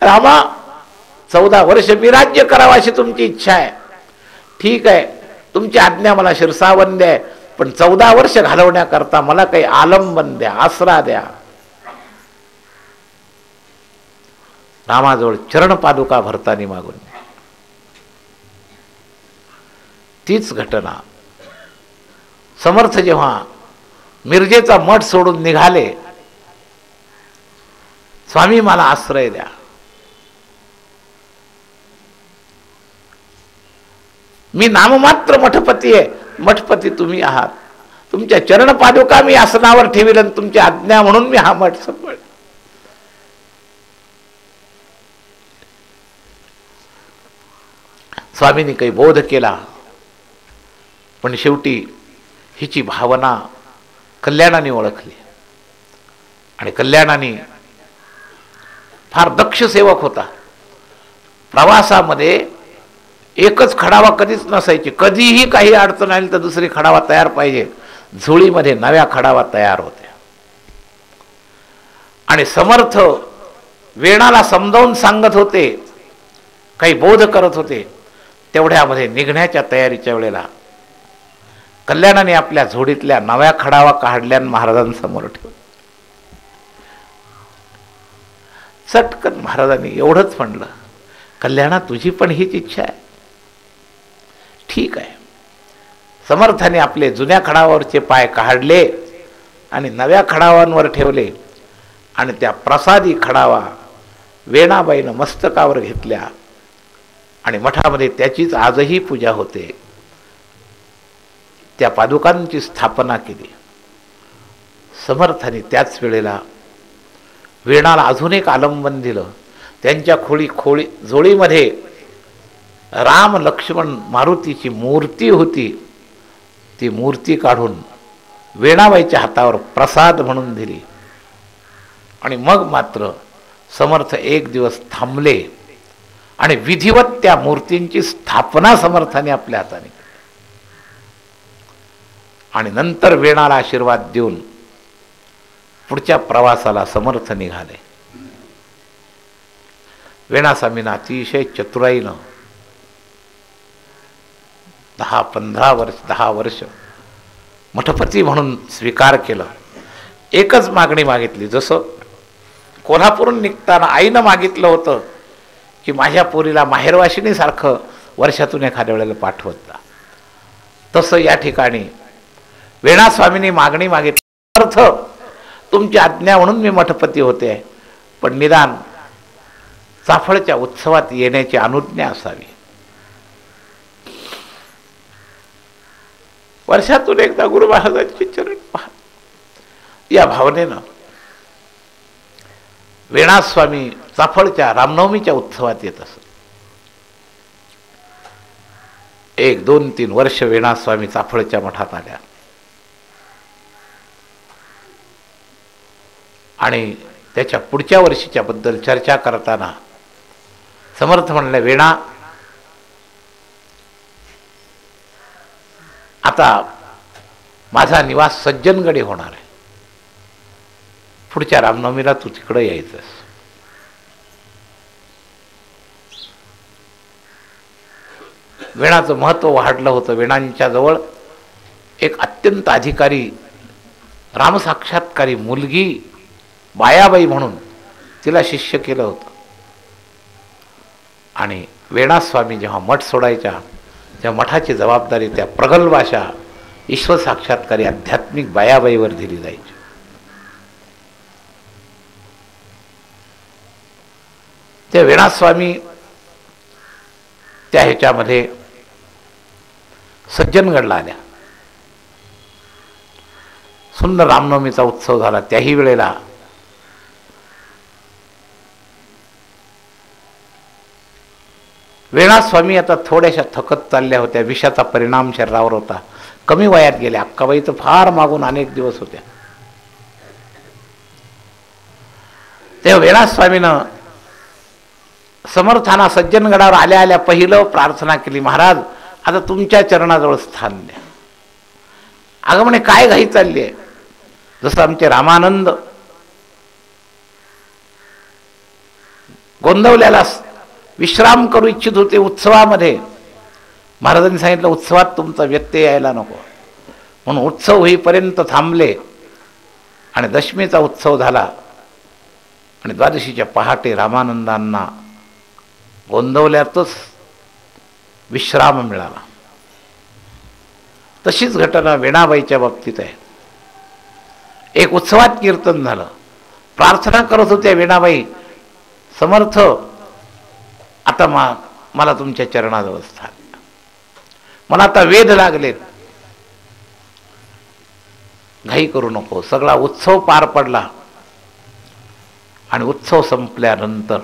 रामा 14 वर्ष मी राज्य करावं अशी तुमची इच्छा आहे, ठीक आहे, तुमची आज्ञा मला शिरसावंद आहे, पण 14 वर्ष घालवण्याकरता मला काही आलंबन द्या, आसरा द्या. रामाजवळ चरणपादुका भरतानी मागून. तीच घटना समर्थ जेव्हा मिरजेचा मठ सोडून निघाले, स्वामी मला आश्रय द्या. मी नाममात्र मठपती आहे, मठपती तुम्ही आहात, तुमच्या चरणपादुका मी आसनावर ठेवील आणि तुमची आज्ञा म्हणून मी हा मठ सांभाळ. स्वामींनी काही बोध केला, पण शेवटी हिची भावना कल्याणाने ओळखली आणि कल्याणाने फार दक्ष सेवक होता. प्रवासामध्ये एकच खडावा कधीच नसायची, कधीही काही अडचण आली तर दुसरी खडावा तयार पाहिजे. झोळीमध्ये नव्या खडावा तयार होत्या आणि समर्थ वेणाला समजावून सांगत होते, काही बोध करत होते. तेवढ्यामध्ये निघण्याच्या तयारीच्या वेळेला कल्याणाने आपल्या झोडीतल्या नव्या खडावा काढल्या महाराजांसमोर ठेवला. चटकन महाराजांनी एवढंच म्हणलं, कल्याणा तुझी पण हीच इच्छा आहे, ठीक आहे. समर्थाने आपले जुन्या खडावावरचे पाय काढले आणि नव्या खडावांवर ठेवले आणि त्या प्रसादी खडावा वेणाबाईनं मस्तकावर घेतल्या आणि मठामध्ये त्याचीच आजही पूजा होते. त्या पादुकांची स्थापना केली. समर्थाने त्याच वेळेला वेणाला अजून एक आलंबन दिलं. त्यांच्या खोळी जोळीमध्ये राम लक्ष्मण मारुतीची मूर्ती होती, ती मूर्ती काढून वेणाबाईच्या हातावर प्रसाद म्हणून दिली आणि मग मात्र समर्थ 1 दिवस थांबले आणि विधिवत त्या मूर्तींची स्थापना समर्थाने आपल्या हाताने केली आणि नंतर वेणाला आशीर्वाद देऊन पुढच्या प्रवासाला समर्थ निघाले. वेणास्वामींना अतिशय चतुराईनं 10 वर्ष मठपती म्हणून स्वीकार केलं. एकच मागणी मागितली, जसं कोल्हापूरून निघताना आईनं मागितलं होतं की माझ्या पोरीला माहेरवाशिनीसारखं वर्षातून एखाद्या वेळेला पाठवत जा, तसं या ठिकाणी वेणास्वामींनी मागणी मागितली. अर्थ तुमची आज्ञा म्हणून मी मठपती होते, पण निदान चाफळच्या उत्सवात येण्याची अनुज्ञा असावी. वर्षातून एकदा गुरु महाराजांचे चरण पहा, या भावनेनं वेणास्वामी चाफळच्या रामनवमीच्या उत्सवात येत असत. 1, 2, 3 वर्ष वेणास्वामी चाफळच्या मठात आल्या आणि त्याच्या पुढच्या वर्षीच्या बद्दल चर्चा करताना समर्थ म्हणले, वेणा आता माझा निवास सज्जनगडी होणार आहे, पुढच्या रामनवमीला तू तिकडे यायचंस. वेणाचं महत्त्व वाढलं होतं. वेणांच्या जवळ एक अत्यंत अधिकारी रामसाक्षात्कारी मुलगी बायाबाई म्हणून तिला शिष्य केलं होतं आणि वेणास्वामी जेव्हा मठ सोडायच्या तेव्हा मठाची जबाबदारी त्या प्रगल्भ अशा ईश्वर साक्षात्कारी आध्यात्मिक बायाबाईवर दिली जायची. ते वेणास्वामी त्या ह्याच्यामध्ये सज्जनगडला आल्या. सुंदर रामनवमीचा उत्सव झाला. त्याही वेळेला वेणास्वामी आता थोड्याशा थकत चालल्या होत्या. विषाचा परिणाम शरीरावर होता. कमी वयात गेल्या. अक्काबाई तर फार मागून अनेक दिवस होत्या. तेव्हा वेणास्वामीनं समर्थाना सज्जनगडावर आल्या आल्या पहिलं प्रार्थना केली, महाराज आता तुमच्या चरणाजवळ स्थान द्या. अगं म्हणे काय घाई चालली आहे. जसं आमचे रामानंद गोंदवल्याला विश्राम करू इच्छित होते उत्सवामध्ये, महाराजांनी सांगितलं उत्सवात तुमचा व्यत्यय यायला नको, म्हणून उत्सव होईपर्यंत थांबले. आणि दशमीचा उत्सव झाला आणि द्वादशीच्या पहाटे रामानंदांना गोंदवल्यातच विश्राम मिळाला. तशीच घटना वेणाबाईच्या बाबतीत आहे. एक उत्सवात कीर्तन झालं. प्रार्थना करत होत्या वेणाबाई, समर्थ आता मला तुमच्या चरणाजवळ स्थान द्या. मला आता वेध लागलेत. घाई करू नको. सगळा उत्सव पार पडला आणि उत्सव संपल्यानंतर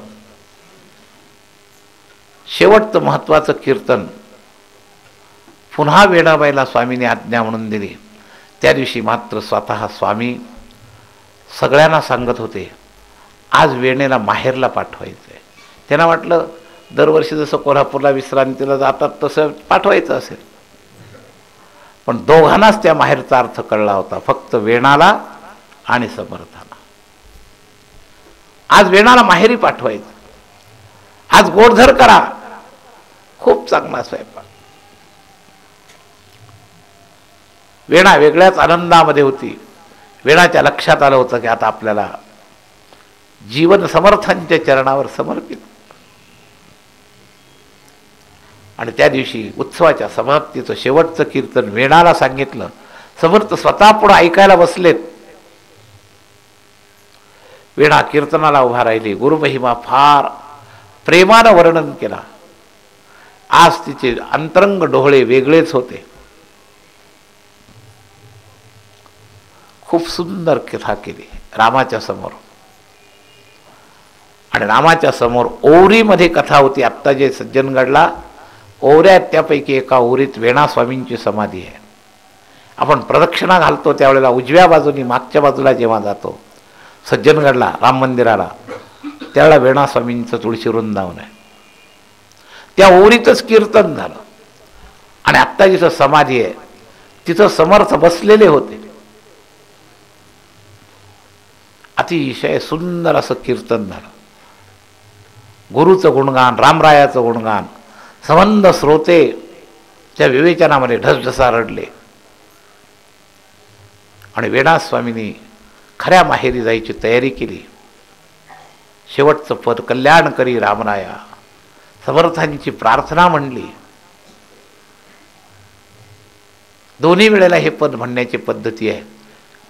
शेवटचं महत्त्वाचं कीर्तन पुन्हा वेणाबाईला स्वामीने आज्ञा म्हणून दिली. त्या दिवशी मात्र स्वतः स्वामी सगळ्यांना सांगत होते, आज वेणेला माहेरला पाठवायचं आहे. त्यांना वाटलं दरवर्षी जसं कोल्हापूरला विश्रांतीला जातात तसं पाठवायचं असेल, पण दोघांनाच त्या माहेरचा अर्थ कळला होता, फक्त वेणाला आणि समर्थाला. आज वेणाला माहेरी पाठवायचं. आज गोडधर करा, खूप चांगला स्वयंपाक. वेणा वेगळ्याच आनंदामध्ये होती. वेणाच्या लक्षात आलं होतं की आता आपल्याला जीवन समर्थांच्या चरणावर समर्पित. आणि त्या दिवशी उत्सवाच्या समाप्तीचं शेवटचं कीर्तन वेणाला सांगितलं. समर्थ स्वतः पुढे ऐकायला बसलेत. वेणा कीर्तनाला उभा राहिली. गुरुमहिमा फार प्रेमानं वर्णन केला. आज तिचे अंतरंग डोळे वेगळेच होते. खूप सुंदर कथा केली रामाच्या समोर. आणि रामाच्या समोर ओवरीमध्ये कथा होती. आत्ता जे सज्जनगडला ओवऱ्या आहेत त्यापैकी एका ओवरीत वेणास्वामींची समाधी आहे. आपण प्रदक्षिणा घालतो त्यावेळेला उजव्या बाजूनी मागच्या बाजूला जेव्हा जातो सज्जनगडला राम मंदिराला, त्यावेळेला वेणास्वामींचं तुळशी वृंदावन आहे. त्या ओवरीतच कीर्तन झालं. आणि आत्ता जिथं समाधी आहे तिथं समर्थ बसलेले होते. अतिशय सुंदर असं कीर्तन झालं. गुरुचं गुणगान, रामरायाचं गुणगान. संबंध श्रोते त्या विवेचनामध्ये ढसढसा रडले. आणि वेणास्वामींनी खऱ्या माहेरी जायची तयारी केली. शेवटचं पद कल्याण करी रामराया, समर्थांची प्रार्थना म्हणली. दोन्ही वेळेला हे पद म्हणण्याची पद्धती आहे.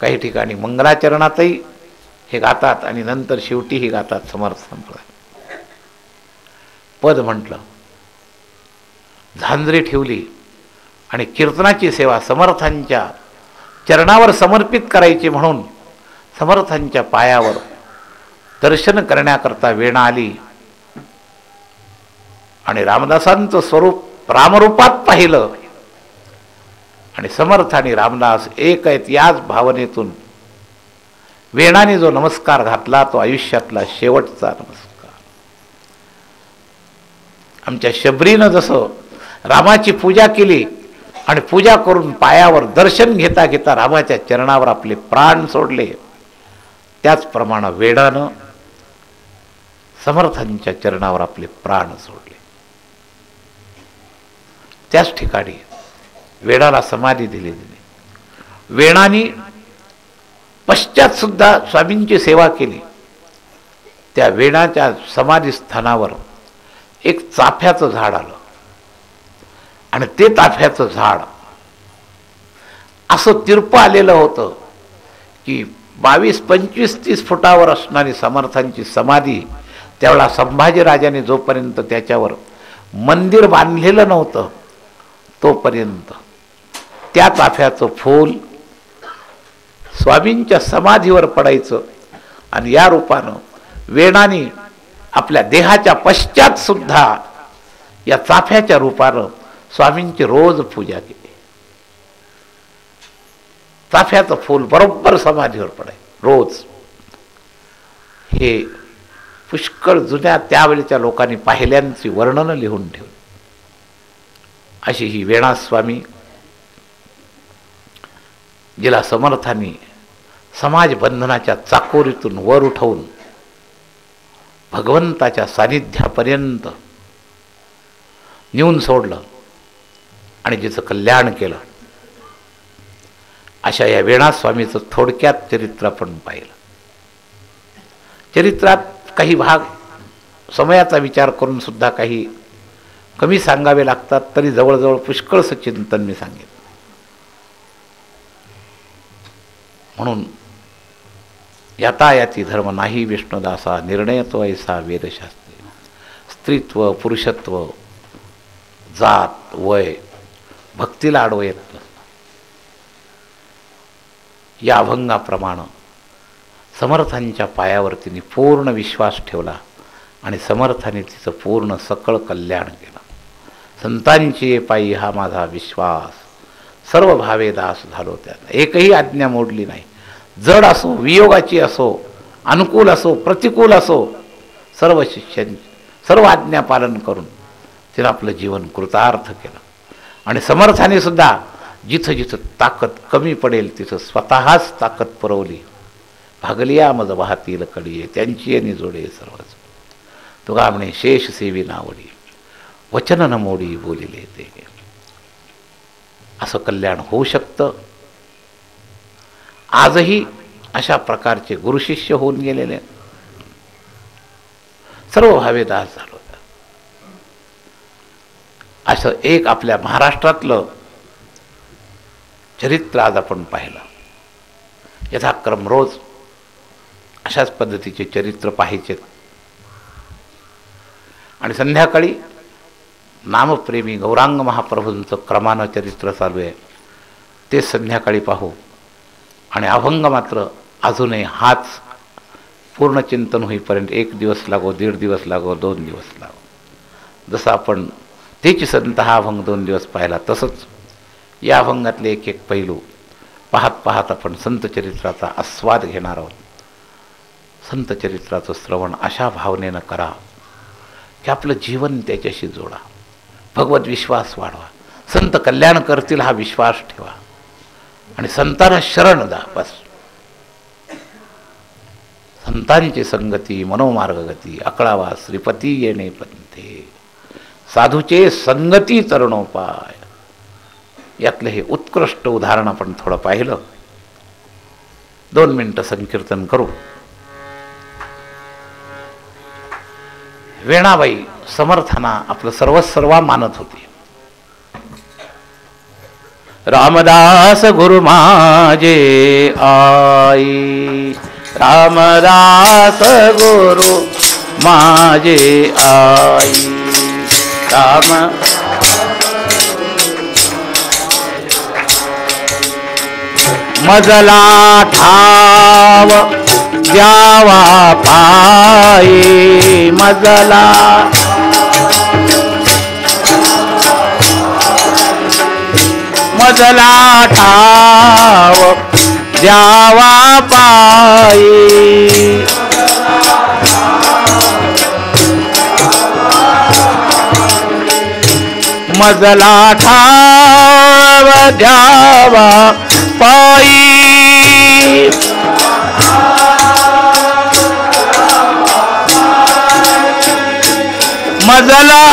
काही ठिकाणी मंगलाचरणातही हे गातात आणि नंतर शेवटीही गातात समर्थ संप्रदाय. पद म्हटलं, झांजरी ठेवली आणि कीर्तनाची सेवा समर्थांच्या चरणावर समर्पित करायची म्हणून समर्थांच्या पायावर दर्शन करण्याकरता वेणा आली. आणि रामदासांचं स्वरूप रामरूपात पाहिलं. आणि समर्थ आणि रामदास एक आहेत याच भावनेतून वेणाने जो नमस्कार घातला तो आयुष्यातला शेवटचा नमस्कार. आमच्या शबरीनं जसं रामाची पूजा केली आणि पूजा करून पायावर दर्शन घेता घेता रामाच्या चरणावर आपले प्राण सोडले, त्याचप्रमाणे वेणानं समर्थांच्या चरणावर आपले प्राण सोडले. त्याच ठिकाणी वेणाला समाधी दिली. वेणाने पश्चात सुद्धा स्वामींची सेवा केली. त्या वेणाच्या समाधी स्थानावर एक चाफ्याचं झाड आलं. आणि ते चाफ्याचं झाड असं तिरपं आलेलं होतं की 22, 25, 30 फुटावर असणारी समर्थांची समाधी त्यावेळेला संभाजीराजाने जोपर्यंत त्याच्यावर मंदिर बांधलेलं नव्हतं तोपर्यंत त्या चाफ्याचं फूल स्वामींच्या समाधीवर पडायचं आणि या रूपानं वेणाने आपल्या देहाच्या पश्चात सुद्धा या चाफ्याच्या रूपानं स्वामींची रोज पूजा केली. चाफ्याचं फूल बरोबर समाधीवर पडाय रोज. हे पुष्कळ जुन्या त्यावेळेच्या लोकांनी पाहिल्यांची वर्णनं लिहून ठेवली. अशी ही वेणास्वामी जिला समर्थांनी समाज बंधनाच्या चाकोरीतून वर उठवून भगवंताच्या सानिध्यापर्यंत नेऊन सोडलं आणि जिचं कल्याण केलं, अशा या वेणास्वामीचं थोडक्यात चरित्र आपण पाहिलं. चरित्रात काही भाग समयाचा विचार करून सुद्धा काही कमी सांगावे लागतात, तरी जवळजवळ पुष्कळचं चिंतन मी सांगेन. म्हणून यातायाती धर्म नाही विष्णुदासा, निर्णयत्व ऐसा वेदशास्त्री. स्त्रीत्व, पुरुषत्व, जात, वय, भक्तीला आडवं येत नसतं. या अभंगाप्रमाणे समर्थांच्या पायावर तिने पूर्ण विश्वास ठेवला आणि समर्थाने तिचं पूर्ण सकळ कल्याण केलं. संतांची पायी हा माझा विश्वास, सर्व भावे दास झालो त्याला. एकही आज्ञा मोडली नाही. जड असो, वियोगाची असो, अनुकूल असो, प्रतिकूल असो, सर्व शिष्यांची सर्व आज्ञा पालन करून तिनं आपलं जीवन कृतार्थ केलं. आणि समर्थाने सुद्धा जिथं जिथं ताकद कमी पडेल तिथं स्वतःच ताकद पुरवली. भागलिया मज वाहतील कडिये, त्यांची आणि जोडे सर्वच. तुगा म्हणे शेष सेवी नावडी, वचन न मोडी बोलिले ते. असं कल्याण होऊ शकतं. आजही अशा प्रकारचे गुरुशिष्य होऊन गेलेले सर्व भावे दास झालो. असं एक आपल्या महाराष्ट्रातलं चरित्र आज आपण पाहिलं. यथाक्रम रोज अशाच पद्धतीचे चरित्र पाहायचे. आणि संध्याकाळी नामप्रेमी गौरांग महाप्रभूंचं क्रमानं चरित्र चालू आहे, ते संध्याकाळी पाहू. आणि अभंग मात्र अजूनही हाच पूर्ण चिंतन होईपर्यंत 1 दिवस लागो, 1.5 दिवस लागो, 2 दिवस लागो. जसं आपण तेच संत हा अभंग 2 दिवस पाहिला, तसंच या अभंगातले एक एक पैलू पाहत पाहत आपण संत चरित्राचा आस्वाद घेणार आहोत. संत चरित्राचं श्रवण अशा भावनेनं करा की आपलं जीवन त्याच्याशी जोडा, भगवत विश्वास वाढवा, संत कल्याण करतील हा विश्वास ठेवा आणि संतांना शरण द्या. बस. संतांची संगती मनोमार्गगती, अकळावा श्रीपती येणे पंथे, साधूचे संगती तरुणोपाय. यातलं हे उत्कृष्ट उदाहरण आपण थोडं पाहिलं. 2 मिनिटं संकीर्तन करू. वेणाबाई समर्थांना आपलं सर्वस्व मानत होती. रामदास गुरु माझे आई, रामदास गुरु माझे आई. राम मजला ठाव द्यावा पायी, मजला मजला ठाव द्यावा पायी. मजला ठाव द्यावा पायी. मजला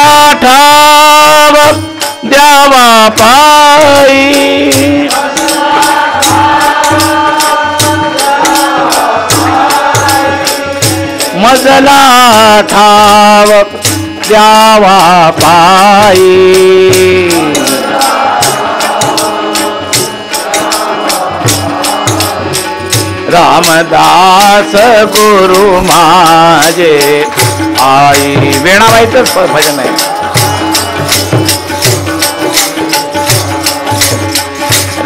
ठाव द्यावा पायी. मजला ठाव द्यावा पायी. रामदास गुरु माझे आई. वेणाबाईचंच भजन आहे.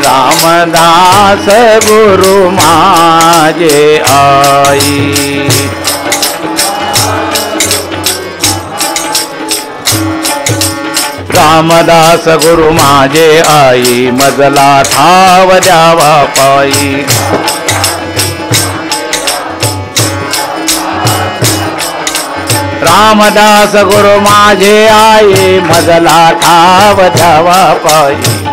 रामदास गुरु माझे आई. रामदास गुरु माझे आई मजला ठाव द्यावा पायी. रामदास गुरु माझे आई मजला ठाव द्यावा पायी.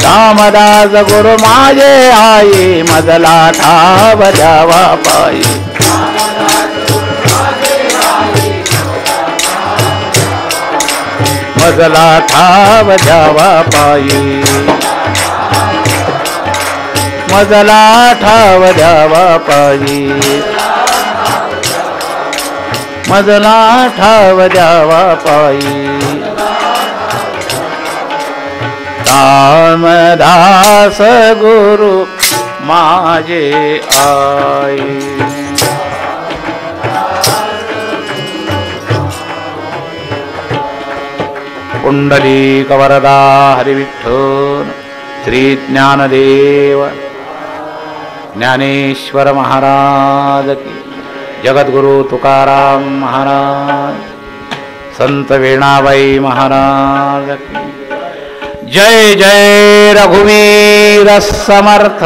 रामदास गुरु माझे आई मजला ठाव द्यावा पायी. मजला ठाव द्यावा पायी. मजला ठाव द्यावा पायी. मजला ठाव द्यावा पायी. रामदास गुरु माझे आई. पुंडलीक वरदा हरिविठ्ठल श्री ज्ञानदेव ज्ञानेश्वर महाराज की. जगद्गुरु तुकाराम महाराज, संत वेणाबाई महाराज की. जय जय रघुवीर समर्थ.